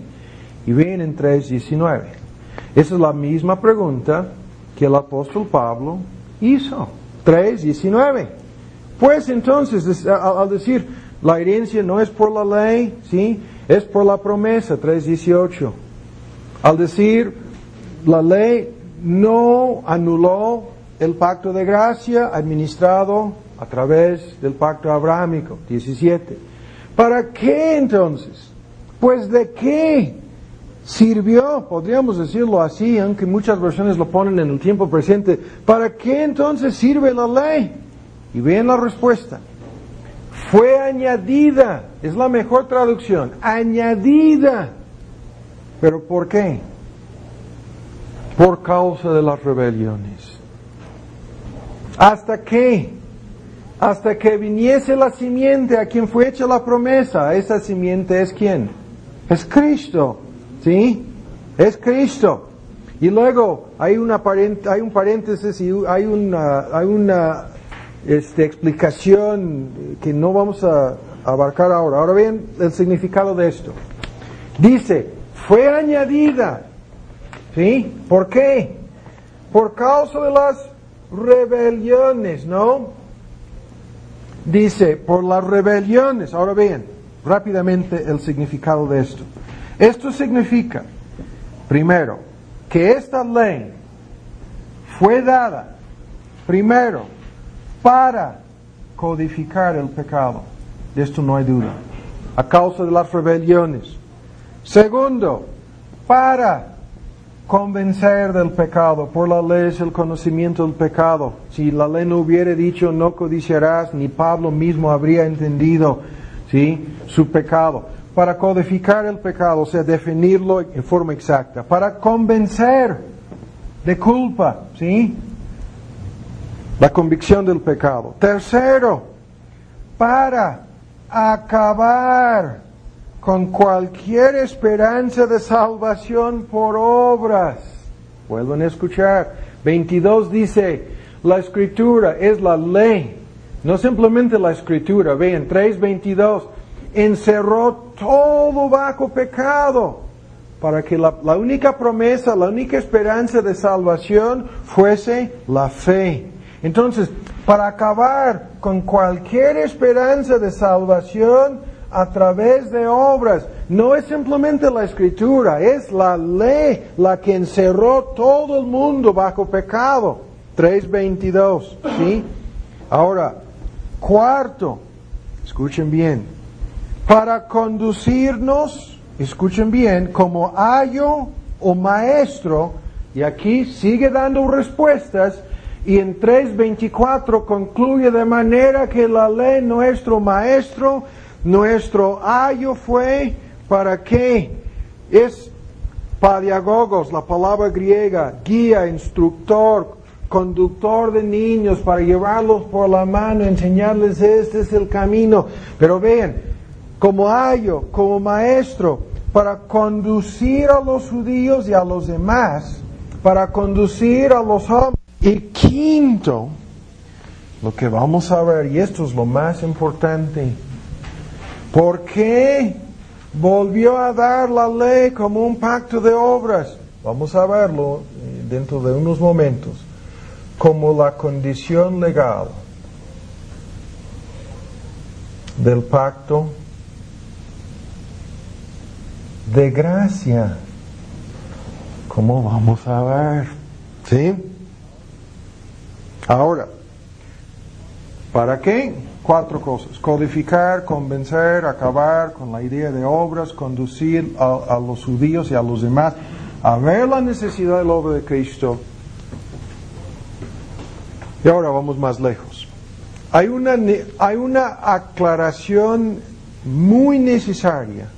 Y ven en 3:19. Esa es la misma pregunta que el apóstol Pablo hizo. 3:19. Pues entonces, al decir, la herencia no es por la ley, ¿sí? Es por la promesa, 3:18. Al decir, la ley no anuló el pacto de gracia administrado a través del pacto abrahámico, 17. ¿Para qué entonces? Pues ¿de qué sirvió? Podríamos decirlo así, aunque muchas versiones lo ponen en el tiempo presente. ¿Para qué entonces sirve la ley? Y vean la respuesta. Fue añadida, es la mejor traducción, añadida. ¿Pero por qué? Por causa de las rebeliones. ¿Hasta qué? Hasta que viniese la simiente a quien fue hecha la promesa. Esa simiente es ¿quién? Es Cristo. ¿Sí? Es Cristo. Y luego hay un paréntesis y hay una explicación que no vamos a abarcar ahora. Ahora bien, el significado de esto. Dice, fue añadida. ¿Sí? ¿Por qué? Por causa de las rebeliones, ¿no? Dice, por las rebeliones. Ahora bien, rápidamente el significado de esto. Esto significa, primero, que esta ley fue dada, primero, para codificar el pecado. De esto no hay duda. A causa de las rebeliones. Segundo, para convencer del pecado. Por la ley es el conocimiento del pecado. Si la ley no hubiera dicho no codiciarás, ni Pablo mismo habría entendido, ¿sí?, su pecado. Para codificar el pecado, o sea, definirlo en forma exacta. Para convencer de culpa, ¿sí?, la convicción del pecado. Tercero, para acabar con cualquier esperanza de salvación por obras. Vuelven a escuchar. 22 dice, la Escritura es la ley, no simplemente la Escritura. Vean, 3:22, encerró todo bajo pecado, para que la única promesa, la única esperanza de salvación fuese la fe. Entonces, para acabar con cualquier esperanza de salvación a través de obras, no es simplemente la Escritura, es la ley la que encerró todo el mundo bajo pecado. 3:22, ¿sí? Ahora, cuarto, escuchen bien, para conducirnos, escuchen bien, como ayo o maestro, y aquí sigue dando respuestas, y en 3:24 concluye de manera que la ley, nuestro maestro, nuestro ayo fue, ¿para qué? Es padiagogos, la palabra griega, guía, instructor, conductor de niños, para llevarlos por la mano, enseñarles este es el camino. Pero vean, como ayo, como maestro, para conducir a los judíos y a los demás, para conducir a los hombres. Y quinto, lo que vamos a ver, y esto es lo más importante, ¿por qué volvió a dar la ley como un pacto de obras? Vamos a verlo dentro de unos momentos, como la condición legal del pacto de gracia. ¿Cómo vamos a ver? ¿Sí? Ahora, ¿para qué? 4 cosas. Codificar, convencer, acabar con la idea de obras, conducir a los judíos y a los demás a ver la necesidad de la obra de Cristo. Y ahora vamos más lejos. Hay una aclaración muy necesaria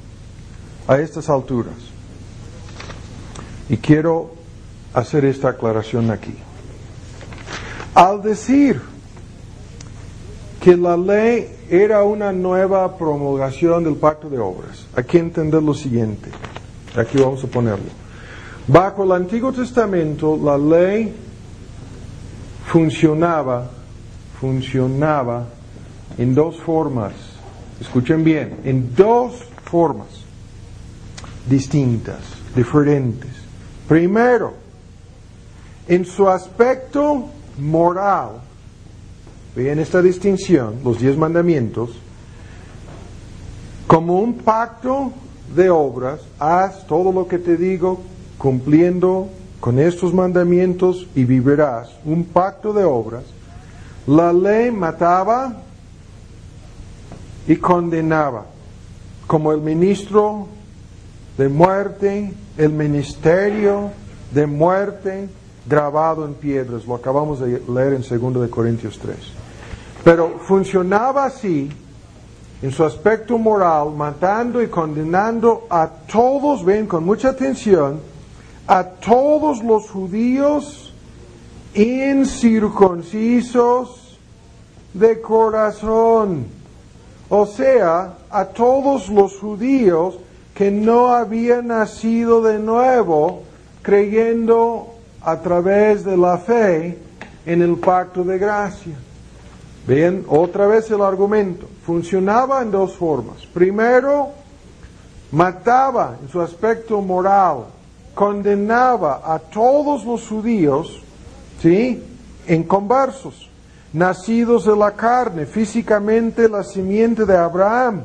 a estas alturas. Y quiero hacer esta aclaración aquí. Al decir que la ley era una nueva promulgación del pacto de obras, hay que entender lo siguiente. Aquí vamos a ponerlo. Bajo el Antiguo Testamento, la ley funcionaba en 2 formas. Escuchen bien, en 2 formas distintas, diferentes. Primero, en su aspecto moral, vean esta distinción, los 10 mandamientos, como un pacto de obras, haz todo lo que te digo, cumpliendo con estos mandamientos y vivirás, un pacto de obras. La ley mataba y condenaba, como el ministro de muerte, el ministerio de muerte, grabado en piedras, lo acabamos de leer en 2 de Corintios 3. Pero funcionaba así, en su aspecto moral, matando y condenando a todos, ven con mucha atención, a todos los judíos incircuncisos de corazón. O sea, a todos los judíos que no habían nacido de nuevo, creyendo a través de la fe en el pacto de gracia. Vean otra vez el argumento. Funcionaba en 2 formas. Primero, mataba en su aspecto moral, condenaba a todos los judíos, ¿sí?, inconversos, nacidos de la carne, físicamente la simiente de Abraham,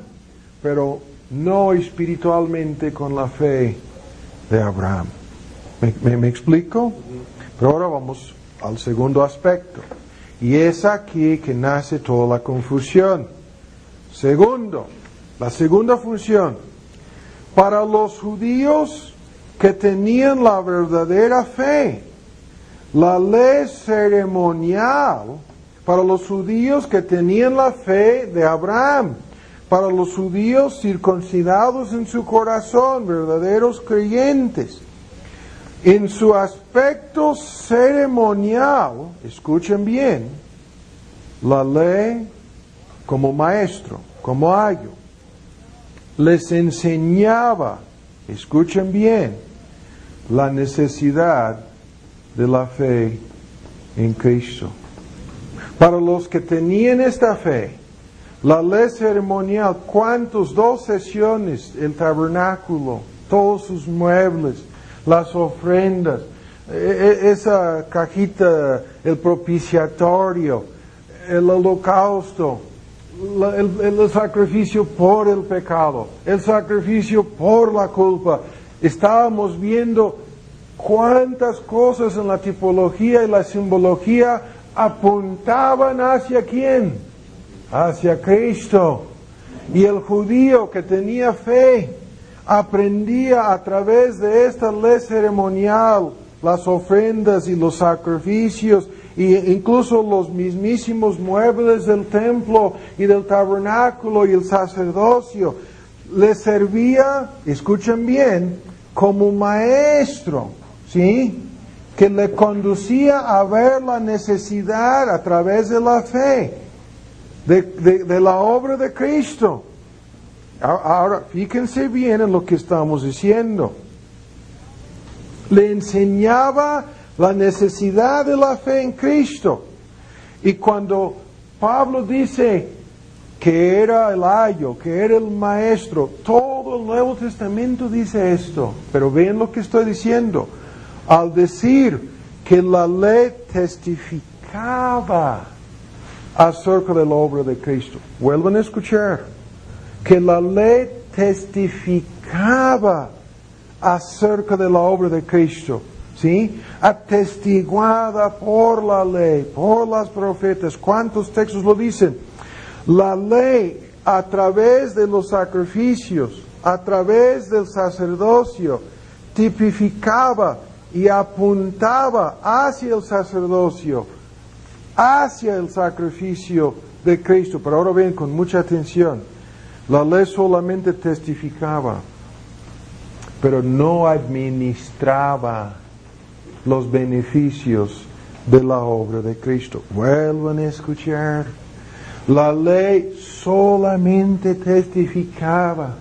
pero no espiritualmente con la fe de Abraham. ¿Me explico? Pero ahora vamos al segundo aspecto. Y es aquí que nace toda la confusión. Segundo, la segunda función. Para los judíos que tenían la verdadera fe. La ley ceremonial para los judíos que tenían la fe de Abraham, para los judíos circuncidados en su corazón, verdaderos creyentes. En su aspecto ceremonial, escuchen bien, la ley como maestro, como ayo, les enseñaba, escuchen bien, la necesidad de la fe en Cristo. Para los que tenían esta fe, la ley ceremonial, ¿cuántos? 2 sesiones, el tabernáculo, todos sus muebles, las ofrendas, esa cajita, el propiciatorio, el holocausto, el sacrificio por el pecado, el sacrificio por la culpa. Estábamos viendo cuántas cosas en la tipología y la simbología apuntaban hacia ¿quién? Hacia Cristo. Y el judío que tenía fe aprendía a través de esta ley ceremonial las ofrendas y los sacrificios e incluso los mismísimos muebles del templo y del tabernáculo y el sacerdocio. Le servía, escuchen bien, como maestro, ¿sí? Que le conducía a ver la necesidad a través de la fe, de la obra de Cristo. Ahora, fíjense bien en lo que estamos diciendo. Le enseñaba la necesidad de la fe en Cristo. Y cuando Pablo dice que era el ayo, que era el maestro, todo el Nuevo Testamento dice esto. Pero vean lo que estoy diciendo. Al decir que la ley testificaba acerca de la obra de Cristo. Vuelvan a escuchar. Que la ley testificaba acerca de la obra de Cristo. ¿Sí? Atestiguada por la ley, por las profetas. ¿Cuántos textos lo dicen? La ley a través de los sacrificios, a través del sacerdocio, tipificaba y apuntaba hacia el sacerdocio, hacia el sacrificio de Cristo. Pero ahora ven con mucha atención. La ley solamente testificaba, pero no administraba los beneficios de la obra de Cristo. Vuelvan a escuchar. La ley solamente testificaba,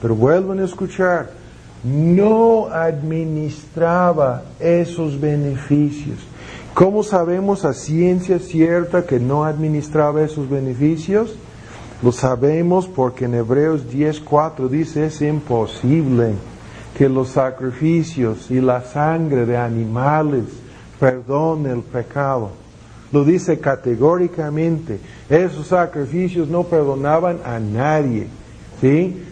pero vuelvan a escuchar, no administraba esos beneficios. ¿Cómo sabemos a ciencia cierta que no administraba esos beneficios? Lo sabemos porque en Hebreos 10:4 dice, es imposible que los sacrificios y la sangre de animales perdone el pecado. Lo dice categóricamente. Esos sacrificios no perdonaban a nadie. ¿Sí?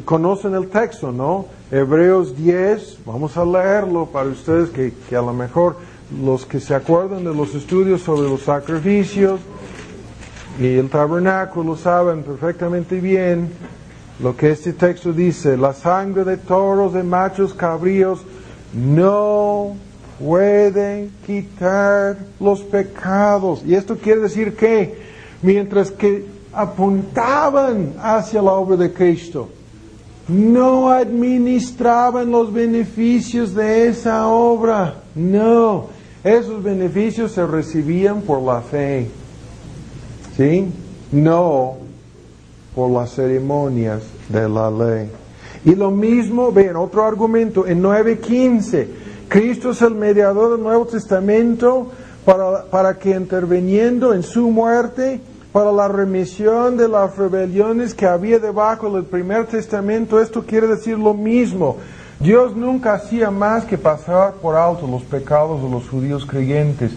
Conocen el texto, ¿no? Hebreos 10, vamos a leerlo para ustedes que a lo mejor los que se acuerdan de los estudios sobre los sacrificios y el tabernáculo saben perfectamente bien lo que este texto dice. La sangre de toros, de machos cabríos, no puede quitar los pecados. Y esto quiere decir que, mientras que apuntaban hacia la obra de Cristo, no administraban los beneficios de esa obra. No, esos beneficios se recibían por la fe. ¿Sí? No por las ceremonias de la ley. Y lo mismo, vean, otro argumento, en 9:15, Cristo es el mediador del Nuevo Testamento para que interviniendo en su muerte, para la remisión de las rebeliones que había debajo del primer testamento. Esto quiere decir lo mismo. Dios nunca hacía más que pasar por alto los pecados de los judíos creyentes.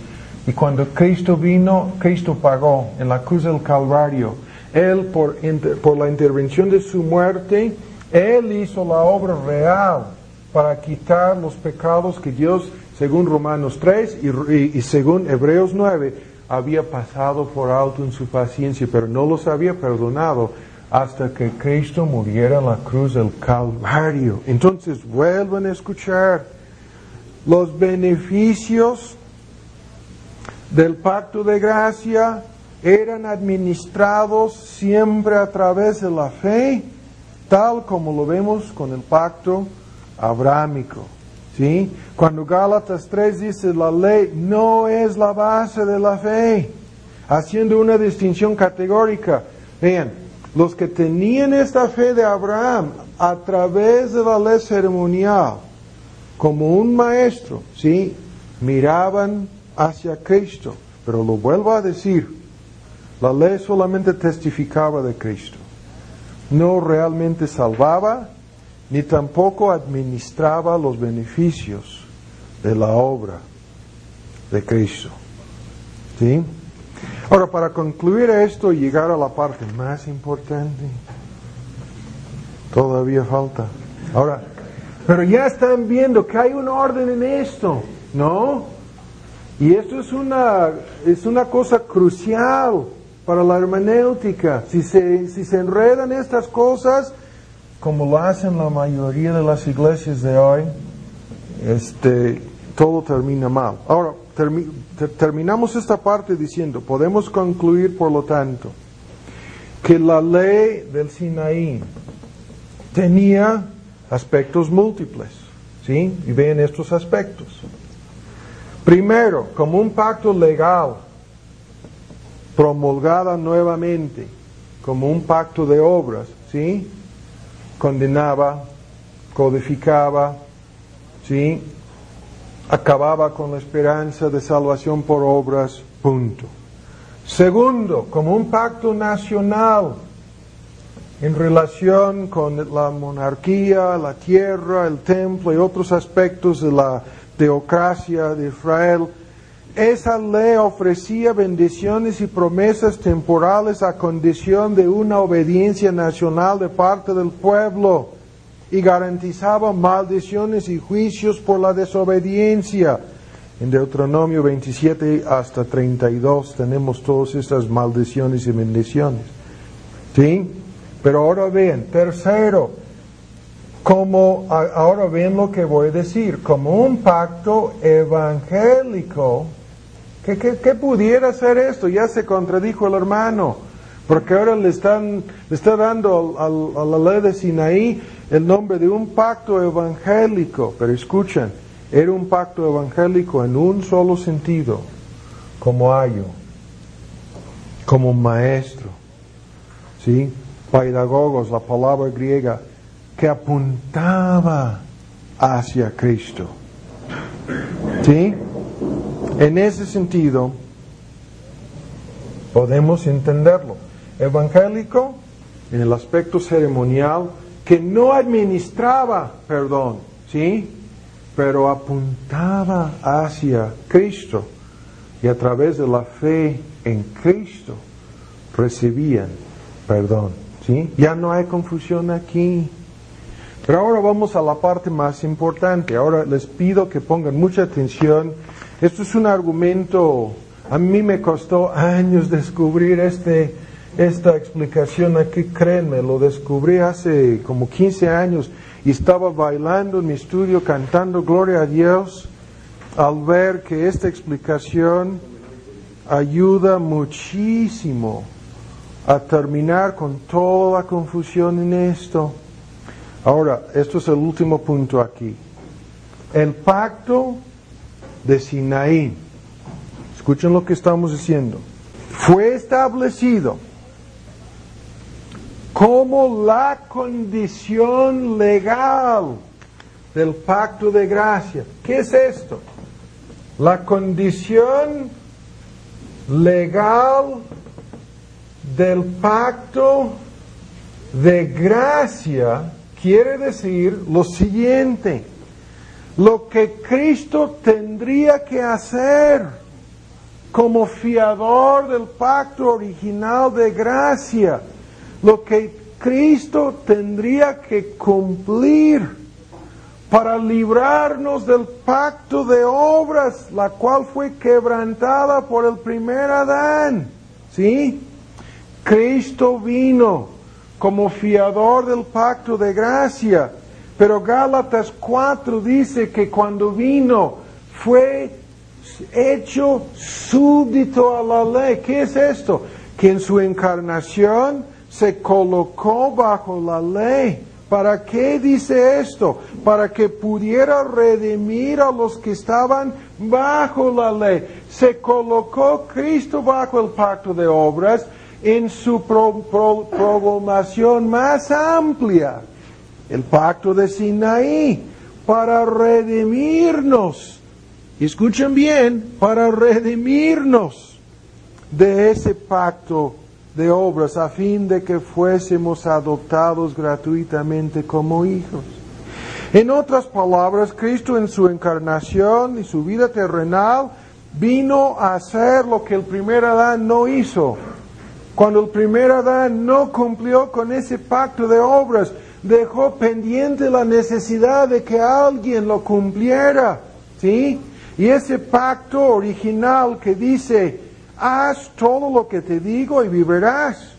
Y cuando Cristo vino, Cristo pagó en la cruz del Calvario. Él, por la intervención de su muerte, Él hizo la obra real para quitar los pecados que Dios, según Romanos 3 y según Hebreos 9, había pasado por alto en su paciencia, pero no los había perdonado hasta que Cristo muriera en la cruz del Calvario. Entonces vuelvan a escuchar los beneficios del pacto de gracia eran administrados siempre a través de la fe, tal como lo vemos con el pacto abrámico. ¿Sí? Cuando Gálatas 3 dice la ley no es la base de la fe, haciendo una distinción categórica. Vean, los que tenían esta fe de Abraham a través de la ley ceremonial, como un maestro, ¿sí? Miraban hacia Cristo. Pero lo vuelvo a decir, la ley solamente testificaba de Cristo. No realmente salvaba, ni tampoco administraba los beneficios de la obra de Cristo. ¿Sí? Ahora, para concluir esto y llegar a la parte más importante, todavía falta. Ahora, pero ya están viendo que hay un orden en esto, ¿no? Y esto es una cosa crucial para la hermenéutica. Si se enredan estas cosas, como lo hacen la mayoría de las iglesias de hoy, todo termina mal. Ahora, terminamos esta parte diciendo, podemos concluir por lo tanto, que la ley del Sinaí tenía aspectos múltiples, ¿sí? Y ven estos aspectos. Primero, como un pacto legal, promulgada nuevamente, como un pacto de obras, ¿sí? Condenaba, codificaba, ¿sí? Acababa con la esperanza de salvación por obras, punto. Segundo, como un pacto nacional, en relación con la monarquía, la tierra, el templo y otros aspectos de la teocracia de Israel. Esa ley ofrecía bendiciones y promesas temporales a condición de una obediencia nacional de parte del pueblo y garantizaba maldiciones y juicios por la desobediencia. En Deuteronomio 27 hasta 32 tenemos todas estas maldiciones y bendiciones. ¿Sí? Pero ahora ven, tercero, ahora ven lo que voy a decir, como un pacto evangélico. ¿Qué pudiera ser esto? Ya se contradijo el hermano, porque ahora le está dando a la ley de Sinaí el nombre de un pacto evangélico. Pero escuchen, era un pacto evangélico en un solo sentido, como ayo, como maestro, ¿sí? Pedagogos, la palabra griega, que apuntaba hacia Cristo. ¿Sí? En ese sentido, podemos entenderlo. Evangélico, en el aspecto ceremonial, que no administraba perdón, ¿sí? Pero apuntaba hacia Cristo. Y a través de la fe en Cristo, recibían perdón, ¿sí? Ya no hay confusión aquí. Pero ahora vamos a la parte más importante. Ahora les pido que pongan mucha atención. Esto es un argumento, a mí me costó años descubrir esta explicación aquí, créanme, lo descubrí hace como 15 años y estaba bailando en mi estudio, cantando Gloria a Dios, al ver que esta explicación ayuda muchísimo a terminar con toda la confusión en esto. Ahora, esto es el último punto aquí. El pacto de Sinaí, escuchen lo que estamos diciendo, fue establecido como la condición legal del pacto de gracia. ¿Qué es esto? La condición legal del pacto de gracia quiere decir lo siguiente: lo que Cristo tendría que hacer como fiador del pacto original de gracia, lo que Cristo tendría que cumplir para librarnos del pacto de obras, la cual fue quebrantada por el primer Adán. ¿Sí? Cristo vino, como fiador del pacto de gracia. Pero Gálatas 4 dice que cuando vino fue hecho súbdito a la ley. ¿Qué es esto? Que en su encarnación se colocó bajo la ley. ¿Para qué dice esto? Para que pudiera redimir a los que estaban bajo la ley. Se colocó Cristo bajo el pacto de obras en su prolongación más amplia, el pacto de Sinaí, para redimirnos. Y escuchen bien, para redimirnos de ese pacto de obras, a fin de que fuésemos adoptados gratuitamente como hijos. En otras palabras, Cristo en su encarnación y su vida terrenal vino a hacer lo que el primer Adán no hizo. Cuando el primer Adán no cumplió con ese pacto de obras, dejó pendiente la necesidad de que alguien lo cumpliera, ¿sí? Y ese pacto original que dice, haz todo lo que te digo y vivirás.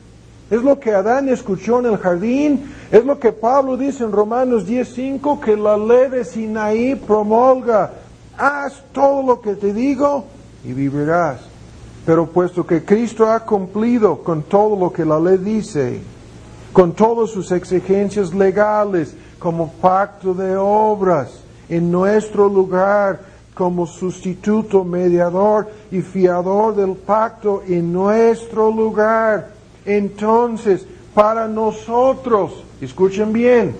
Es lo que Adán escuchó en el jardín, es lo que Pablo dice en Romanos 10:5, que la ley de Sinaí promulga. Haz todo lo que te digo y vivirás. Pero puesto que Cristo ha cumplido con todo lo que la ley dice, con todas sus exigencias legales, como pacto de obras, en nuestro lugar, como sustituto, mediador y fiador del pacto en nuestro lugar. Entonces, para nosotros, escuchen bien,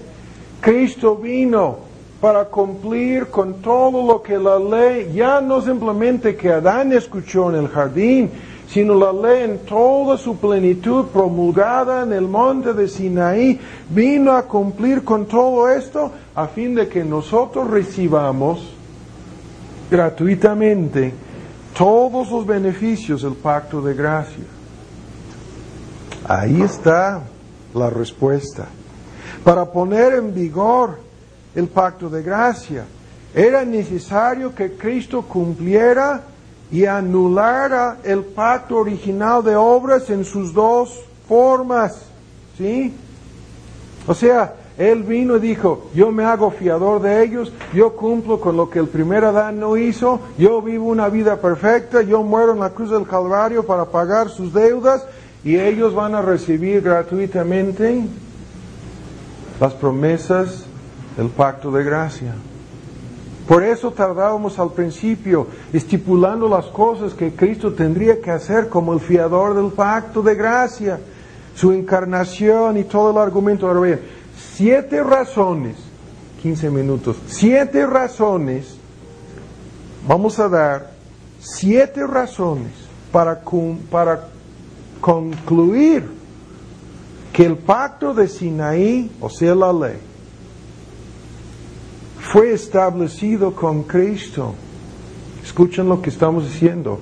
Cristo vino para cumplir con todo lo que la ley, ya no simplemente que Adán escuchó en el jardín, sino la ley en toda su plenitud promulgada en el monte de Sinaí, vino a cumplir con todo esto a fin de que nosotros recibamos gratuitamente todos los beneficios del pacto de gracia. Ahí está la respuesta. Para poner en vigor el pacto de gracia, era necesario que Cristo cumpliera y anulara el pacto original de obras en sus dos formas, ¿sí? O sea, Él vino y dijo, yo me hago fiador de ellos, yo cumplo con lo que el primer Adán no hizo, yo vivo una vida perfecta, yo muero en la cruz del Calvario para pagar sus deudas y ellos van a recibir gratuitamente las promesas del pacto de gracia. Por eso tardábamos al principio estipulando las cosas que Cristo tendría que hacer como el fiador del pacto de gracia, su encarnación y todo el argumento. Ahora bien, 7 razones, 15 minutos, 7 razones, vamos a dar 7 razones para concluir que el pacto de Sinaí, o sea la ley, fue establecido con Cristo. Escuchen lo que estamos diciendo.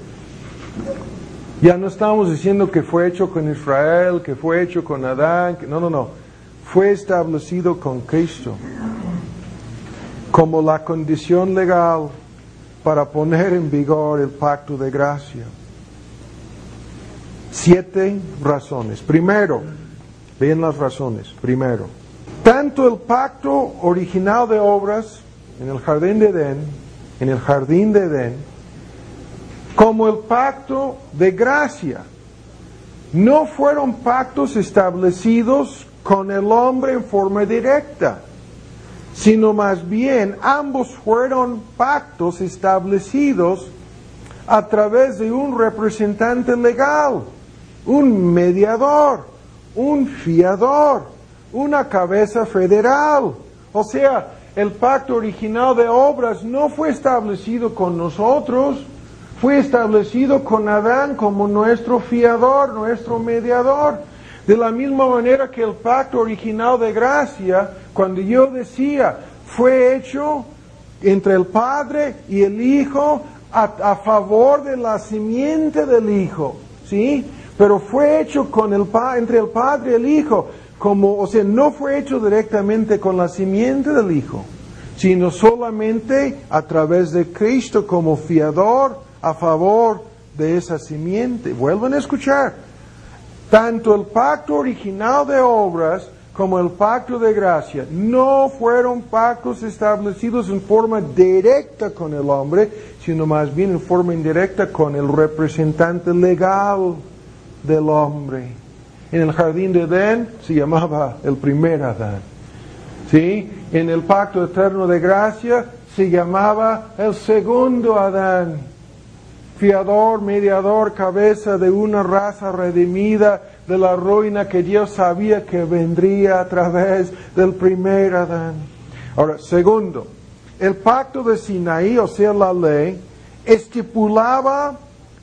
Ya no estamos diciendo que fue hecho con Israel, que fue hecho con Adán. No. Fue establecido con Cristo como la condición legal para poner en vigor el pacto de gracia. 7 razones. Primero, vean las razones. Primero, tanto el pacto original de obras en el jardín de Edén, como el pacto de gracia, no fueron pactos establecidos con el hombre en forma directa, sino más bien ambos fueron pactos establecidos a través de un representante legal, un mediador, un fiador, una cabeza federal. O sea, el pacto original de obras no fue establecido con nosotros, fue establecido con Adán como nuestro fiador, nuestro mediador. De la misma manera que el pacto original de gracia, cuando yo decía, fue hecho entre el Padre y el Hijo a favor de la simiente del Hijo, ¿sí? Pero fue hecho con entre el Padre y el Hijo, no fue hecho directamente con la simiente del Hijo, sino solamente a través de Cristo como fiador a favor de esa simiente. Vuelvan a escuchar. Tanto el pacto original de obras como el pacto de gracia no fueron pactos establecidos en forma directa con el hombre, sino más bien en forma indirecta con el representante legal del hombre. En el jardín de Edén se llamaba el primer Adán. ¿Sí? En el pacto eterno de gracia se llamaba el segundo Adán. Fiador, mediador, cabeza de una raza redimida de la ruina que Dios sabía que vendría a través del primer Adán. Ahora, segundo, el pacto de Sinaí, o sea, la ley, estipulaba,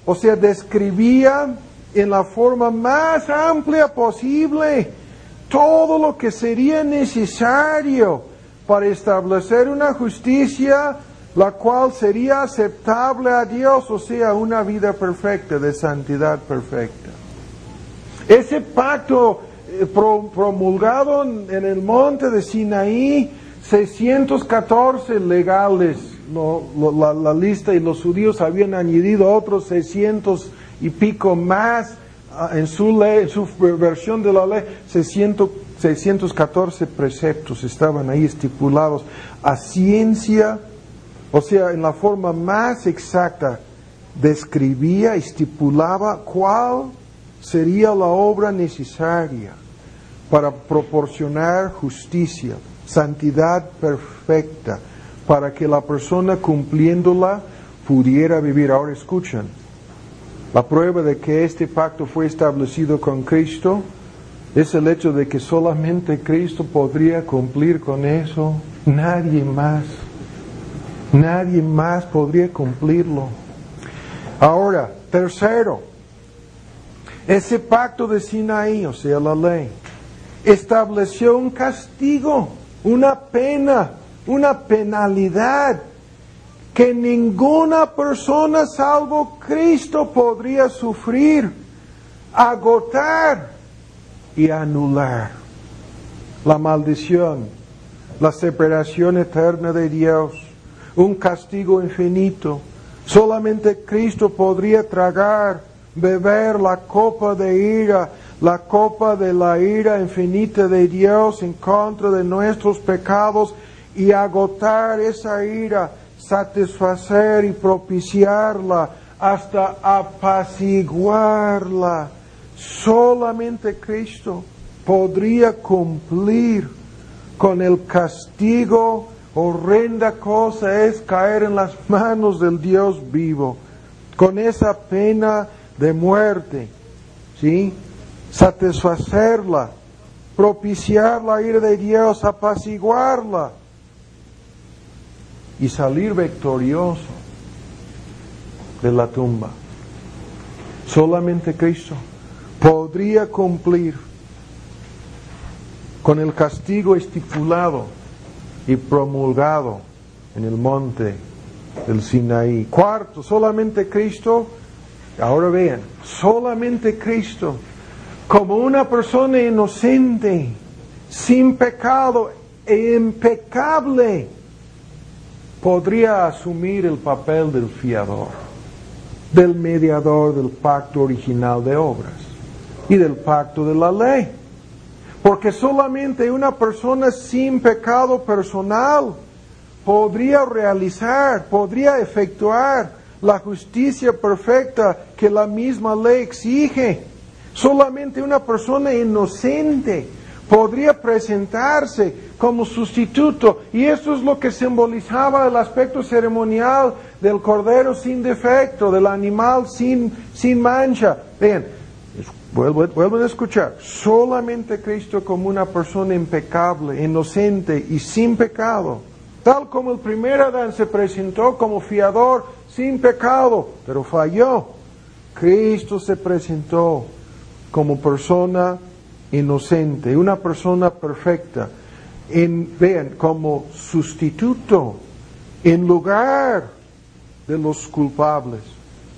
o sea, describía en la forma más amplia posible todo lo que sería necesario para establecer una justicia la cual sería aceptable a Dios, o sea, una vida perfecta, de santidad perfecta. Ese pacto promulgado en el monte de Sinaí, 614 legales, la lista, y los judíos habían añadido otros 600 y pico más en su ley, en su versión de la ley. 614 preceptos estaban ahí estipulados a ciencia, o sea, en la forma más exacta, describía, estipulaba cuál sería la obra necesaria para proporcionar justicia, santidad perfecta, para que la persona cumpliéndola pudiera vivir. Ahora escuchan, la prueba de que este pacto fue establecido con Cristo es el hecho de que solamente Cristo podría cumplir con eso, nadie más. Nadie más podría cumplirlo. Ahora, tercero, ese pacto de Sinaí, o sea, la ley, estableció un castigo, una pena, una penalidad que ninguna persona salvo Cristo podría sufrir, agotar y anular. La maldición, la separación eterna de Dios, un castigo infinito. Solamente Cristo podría tragar, beber la copa de ira, la copa de la ira infinita de Dios en contra de nuestros pecados, y agotar esa ira, satisfacer y propiciarla hasta apaciguarla. Solamente Cristo podría cumplir con el castigo. Horrenda cosa es caer en las manos del Dios vivo, con esa pena de muerte, ¿sí? Satisfacerla, propiciar la ira de Dios, apaciguarla y salir victorioso de la tumba. Solamente Cristo podría cumplir con el castigo estipulado y promulgado en el monte del Sinaí. Cuarto, solamente Cristo, ahora vean, solamente Cristo, como una persona inocente, sin pecado e impecable, podría asumir el papel del fiador, del mediador del pacto original de obras y del pacto de la ley. Porque solamente una persona sin pecado personal podría realizar, podría efectuar la justicia perfecta que la misma ley exige. Solamente una persona inocente podría presentarse como sustituto. Y esto es lo que simbolizaba el aspecto ceremonial del cordero sin defecto, del animal sin mancha. Vean, vuelven a escuchar. Solamente Cristo como una persona impecable, inocente y sin pecado. Tal como el primer Adán se presentó como fiador sin pecado, pero falló. Cristo se presentó como persona inocente, una persona perfecta. Vean, como sustituto en lugar de los culpables,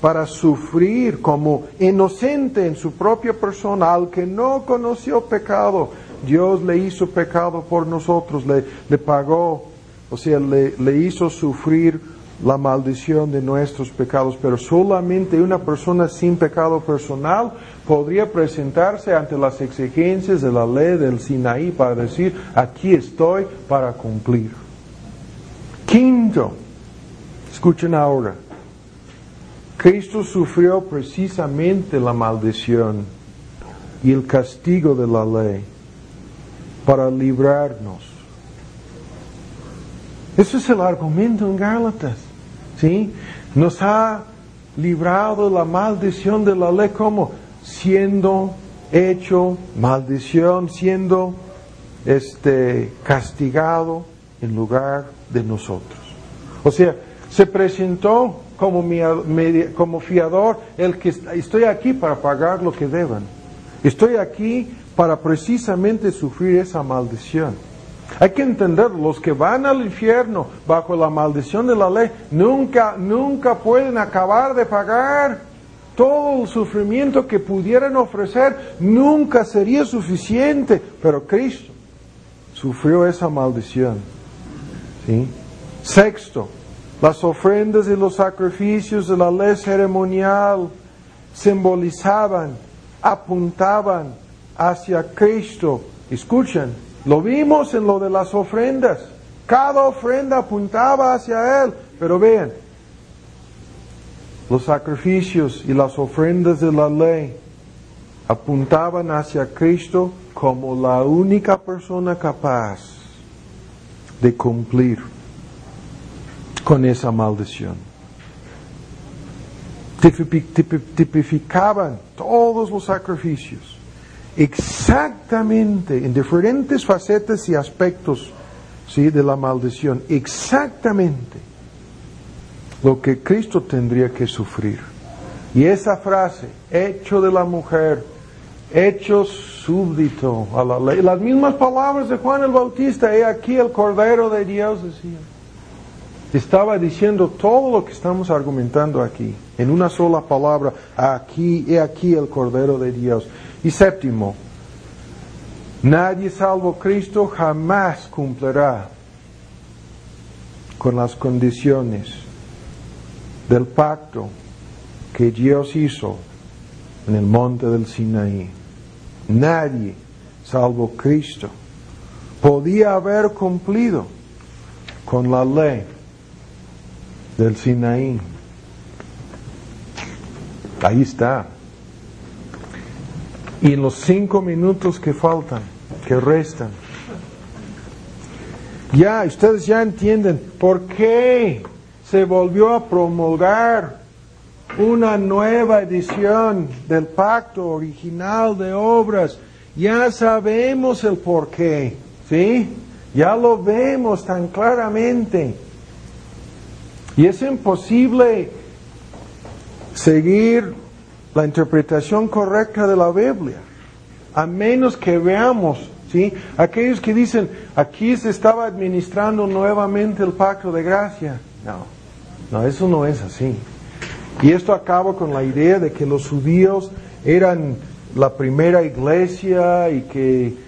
para sufrir como inocente en su propia persona, al que no conoció pecado. Dios le hizo pecado por nosotros, le pagó, o sea, le hizo sufrir la maldición de nuestros pecados, pero solamente una persona sin pecado personal podría presentarse ante las exigencias de la ley del Sinaí para decir, aquí estoy para cumplir. Quinto, escuchen ahora, Cristo sufrió precisamente la maldición y el castigo de la ley para librarnos. Ese es el argumento en Gálatas, ¿sí? Nos ha librado la maldición de la ley, como siendo hecho maldición, siendo castigado en lugar de nosotros. O sea, se presentó como fiador, el que estoy aquí para pagar lo que deban. Estoy aquí para precisamente sufrir esa maldición. Hay que entender, los que van al infierno bajo la maldición de la ley, nunca pueden acabar de pagar todo el sufrimiento que pudieran ofrecer, nunca sería suficiente, pero Cristo sufrió esa maldición. ¿Sí? Sexto, las ofrendas y los sacrificios de la ley ceremonial simbolizaban, apuntaban hacia Cristo. Escuchen, lo vimos en lo de las ofrendas. Cada ofrenda apuntaba hacia Él. Pero vean, los sacrificios y las ofrendas de la ley apuntaban hacia Cristo como la única persona capaz de cumplir con esa maldición. Tipificaban todos los sacrificios exactamente, en diferentes facetas y aspectos, ¿sí?, de la maldición, exactamente lo que Cristo tendría que sufrir. Y esa frase, hecho de la mujer, hecho súbdito a la ley, las mismas palabras de Juan el Bautista, he aquí el Cordero de Dios, decía. Estaba diciendo todo lo que estamos argumentando aquí, en una sola palabra, he aquí el Cordero de Dios. Y séptimo, nadie salvo Cristo jamás cumplirá con las condiciones del pacto que Dios hizo en el monte del Sinaí. Nadie salvo Cristo podía haber cumplido con la ley del Sinaí. Ahí está. Y en los 5 minutos que faltan, que restan, ustedes ya entienden por qué se volvió a promulgar una nueva edición del pacto original de obras. Ya sabemos el por qué, ¿sí? Ya lo vemos tan claramente. Y es imposible seguir la interpretación correcta de la Biblia, a menos que veamos, ¿sí?, aquellos que dicen, aquí se estaba administrando nuevamente el pacto de gracia. No, eso no es así. Y esto acaba con la idea de que los judíos eran la primera iglesia y que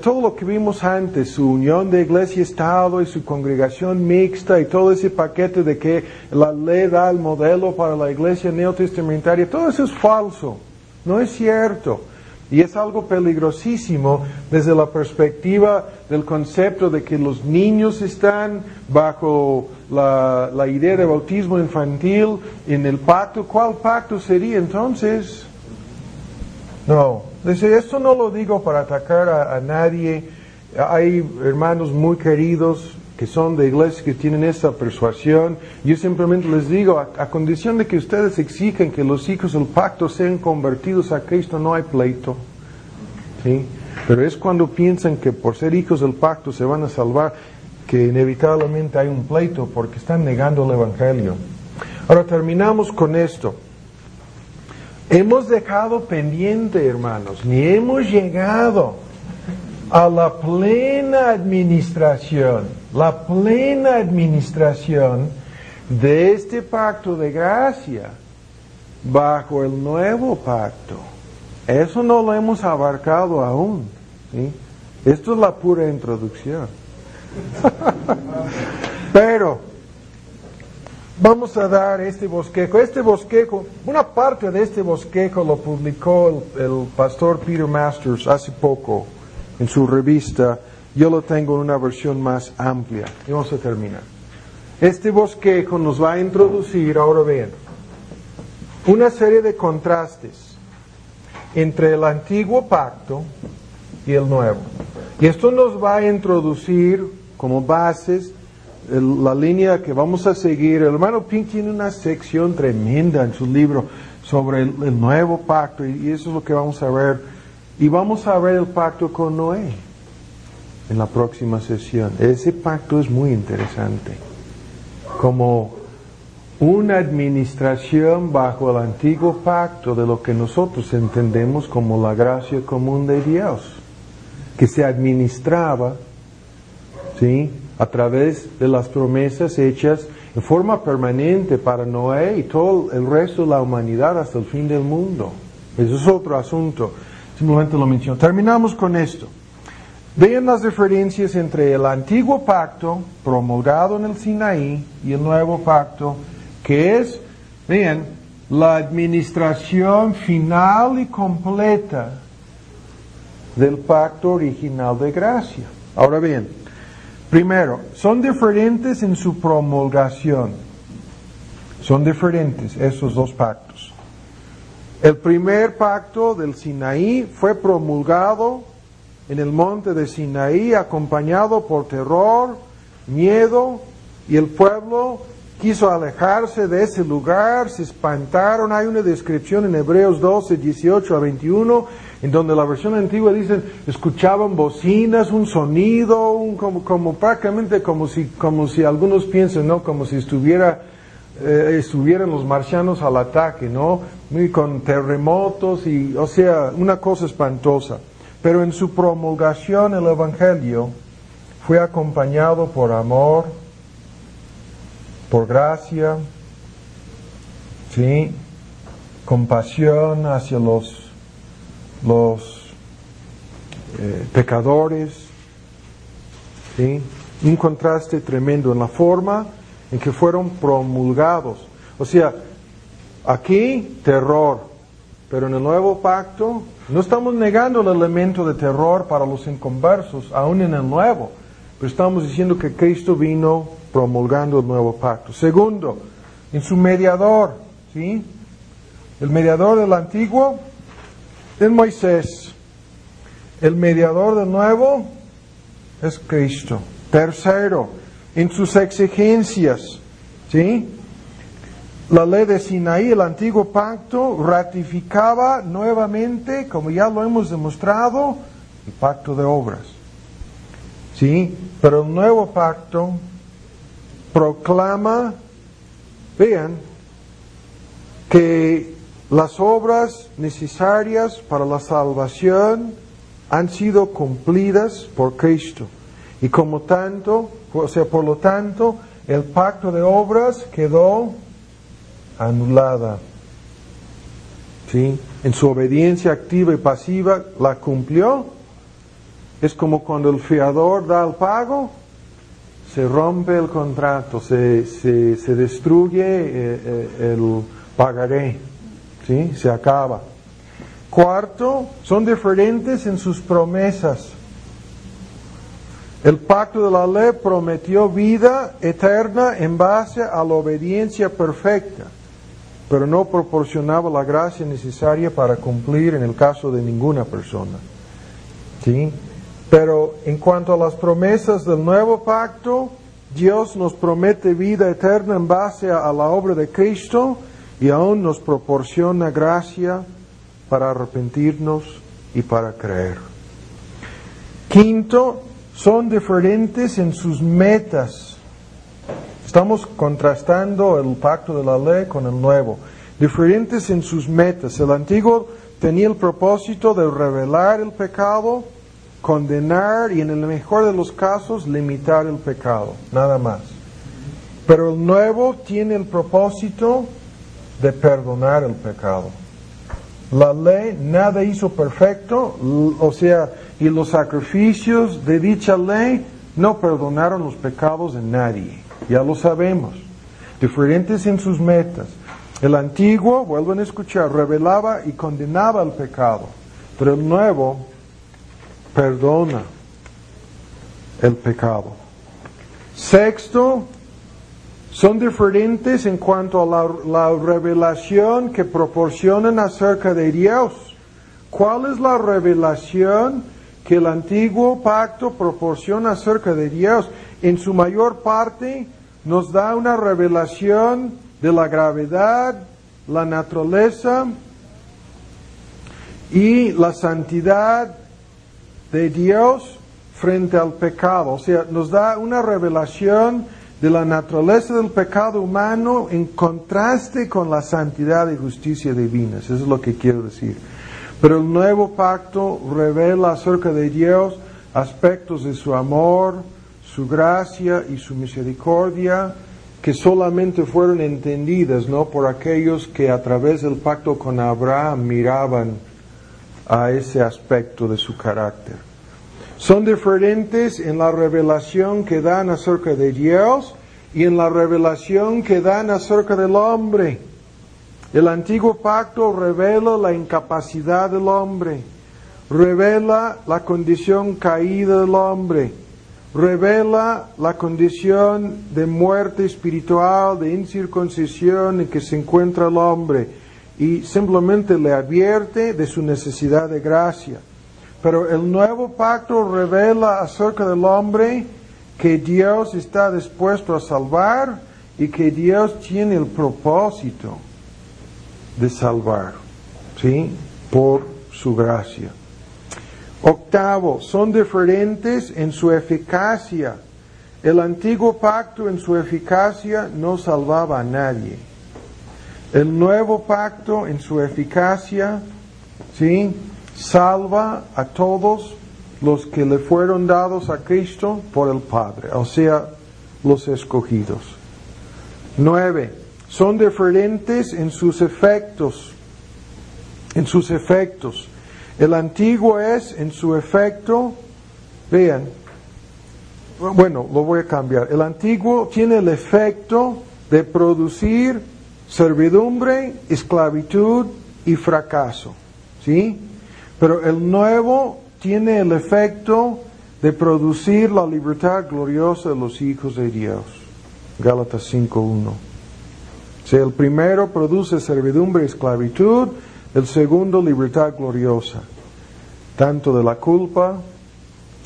todo lo que vimos antes, su unión de iglesia-estado y su congregación mixta y todo ese paquete de que la ley da el modelo para la iglesia neotestamentaria, todo eso es falso, no es cierto. Y es algo peligrosísimo desde la perspectiva del concepto de que los niños están bajo la idea de bautismo infantil en el pacto. ¿Cuál pacto sería entonces? No, esto no lo digo para atacar a nadie. Hay hermanos muy queridos que son de iglesias que tienen esa persuasión. Yo simplemente les digo, a condición de que ustedes exigen que los hijos del pacto sean convertidos a Cristo, no hay pleito, ¿sí? Pero es cuando piensan que por ser hijos del pacto se van a salvar, que inevitablemente hay un pleito, porque están negando el Evangelio. Ahora terminamos con esto. Hemos dejado pendiente, hermanos, ni hemos llegado a la plena administración de este pacto de gracia bajo el nuevo pacto. Eso no lo hemos abarcado aún, ¿sí? Esto es la pura introducción. Pero vamos a dar este bosquejo. Este bosquejo, una parte de este bosquejo lo publicó el pastor Peter Masters hace poco en su revista. Yo lo tengo en una versión más amplia. Y vamos a terminar. Este bosquejo nos va a introducir, ahora vean, una serie de contrastes entre el antiguo pacto y el nuevo. Y esto nos va a introducir como bases la línea que vamos a seguir. El hermano Pink tiene una sección tremenda en su libro sobre el nuevo pacto y eso es lo que vamos a ver. Y vamos a ver el pacto con Noé en la próxima sesión. Ese pacto es muy interesante. Como una administración bajo el antiguo pacto de lo que nosotros entendemos como la gracia común de Dios, que se administraba, ¿sí?, a través de las promesas hechas en forma permanente para Noé y todo el resto de la humanidad hasta el fin del mundo. Eso es otro asunto, simplemente lo menciono. Terminamos con esto. Vean las diferencias entre el antiguo pacto promulgado en el Sinaí y el nuevo pacto, que es, vean, la administración final y completa del pacto original de gracia. Ahora bien, primero, son diferentes en su promulgación. Son diferentes esos dos pactos. El primer pacto del Sinaí fue promulgado en el monte de Sinaí, acompañado por terror, miedo, y el pueblo quiso alejarse de ese lugar, se espantaron. Hay una descripción en Hebreos 12, 18 a 21, en donde la versión antigua dice, escuchaban bocinas, un sonido, como prácticamente como si algunos piensan, ¿no?, como si estuvieran los marcianos al ataque, ¿no?, con terremotos y, o sea, una cosa espantosa. Pero en su promulgación el Evangelio fue acompañado por amor, por gracia, ¿sí?, compasión hacia los pecadores, ¿sí?, un contraste tremendo en la forma en que fueron promulgados. O sea, aquí terror, pero en el nuevo pacto no estamos negando el elemento de terror para los inconversos, aún en el nuevo, pero estamos diciendo que Cristo vino promulgando el nuevo pacto. Segundo, en su mediador, ¿sí?, el mediador del antiguo es Moisés, el mediador del nuevo es Cristo. Tercero, en sus exigencias, ¿sí?, la ley de Sinaí, el antiguo pacto, ratificaba nuevamente, como ya lo hemos demostrado, el pacto de obras. ¿Sí? Pero el nuevo pacto proclama, vean, que las obras necesarias para la salvación han sido cumplidas por Cristo. Y como tanto, o sea, por lo tanto, el pacto de obras quedó anulada. ¿Sí? En su obediencia activa y pasiva la cumplió. Es como cuando el fiador da el pago, se rompe el contrato, se destruye el pagaré, ¿sí?, se acaba. Cuarto, son diferentes en sus promesas. El pacto de la ley prometió vida eterna en base a la obediencia perfecta, pero no proporcionaba la gracia necesaria para cumplir en el caso de ninguna persona. ¿Sí? Pero en cuanto a las promesas del nuevo pacto, Dios nos promete vida eterna en base a la obra de Cristo y aún nos proporciona gracia para arrepentirnos y para creer. Quinto, son diferentes en sus metas. Estamos contrastando el pacto de la ley con el nuevo. Diferentes en sus metas. El antiguo tenía el propósito de revelar el pecado, condenar y en el mejor de los casos limitar el pecado, nada más. Pero el nuevo tiene el propósito de perdonar el pecado. La ley nada hizo perfecto, o sea, y los sacrificios de dicha ley no perdonaron los pecados de nadie. ya lo sabemos, diferentes en sus metas. El antiguo, vuelven a escuchar, revelaba y condenaba el pecado, pero el nuevo perdona el pecado. Sexto, son diferentes en cuanto a la revelación que proporcionan acerca de Dios. ¿Cuál es la revelación que el antiguo pacto proporciona acerca de Dios? En su mayor parte nos da una revelación de la gravedad, la naturaleza y la santidad de Dios frente al pecado. O sea, nos da una revelación de la naturaleza del pecado humano en contraste con la santidad y justicia divinas. Eso es lo que quiero decir. Pero el nuevo pacto revela acerca de Dios aspectos de su amor, su gracia y su misericordia, que solamente fueron entendidas, ¿no?, por aquellos que a través del pacto con Abraham miraban a ese aspecto de su carácter. Son diferentes en la revelación que dan acerca de Dios y en la revelación que dan acerca del hombre. El antiguo pacto revela la incapacidad del hombre, revela la condición caída del hombre, revela la condición de muerte espiritual, de incircuncisión en que se encuentra el hombre y simplemente le advierte de su necesidad de gracia. Pero el nuevo pacto revela acerca del hombre que Dios está dispuesto a salvar y que Dios tiene el propósito de salvar, ¿sí?, por su gracia. Octavo, son diferentes en su eficacia. El antiguo pacto en su eficacia no salvaba a nadie. El nuevo pacto en su eficacia, ¿sí?, salva a todos los que le fueron dados a Cristo por el Padre, o sea, los escogidos. 9. Son diferentes en sus efectos. En sus efectos. El antiguo es en su efecto, vean, bueno, lo voy a cambiar. El antiguo tiene el efecto de producir servidumbre, esclavitud y fracaso, ¿sí? Pero el nuevo tiene el efecto de producir la libertad gloriosa de los hijos de Dios. Gálatas 5:1. O sea, el primero produce servidumbre y esclavitud, el segundo libertad gloriosa, tanto de la culpa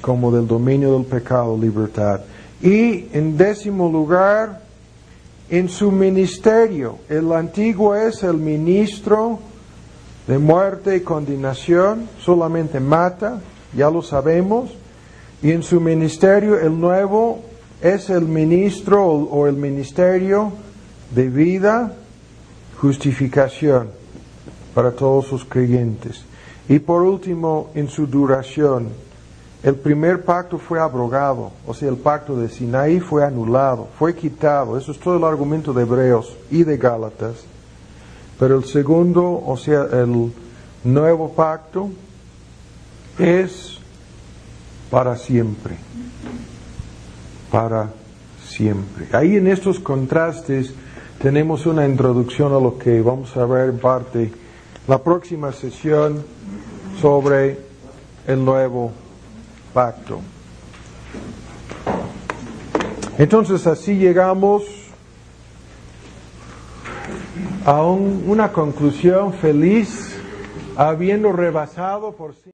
como del dominio del pecado, libertad. Y en 10º lugar, en su ministerio, el antiguo es el ministro de muerte y condenación, solamente mata, ya lo sabemos, y en su ministerio el nuevo es el ministro o el ministerio de vida, justificación para todos los creyentes. Y por último, en su duración, el primer pacto fue abrogado, o sea, el pacto de Sinaí fue anulado, fue quitado. Eso es todo el argumento de Hebreos y de Gálatas. Pero el segundo, o sea, el nuevo pacto, es para siempre. Para siempre. Ahí en estos contrastes tenemos una introducción a lo que vamos a ver en parte la próxima sesión sobre el nuevo pacto. Entonces así llegamos a una conclusión feliz, habiendo rebasado por sí.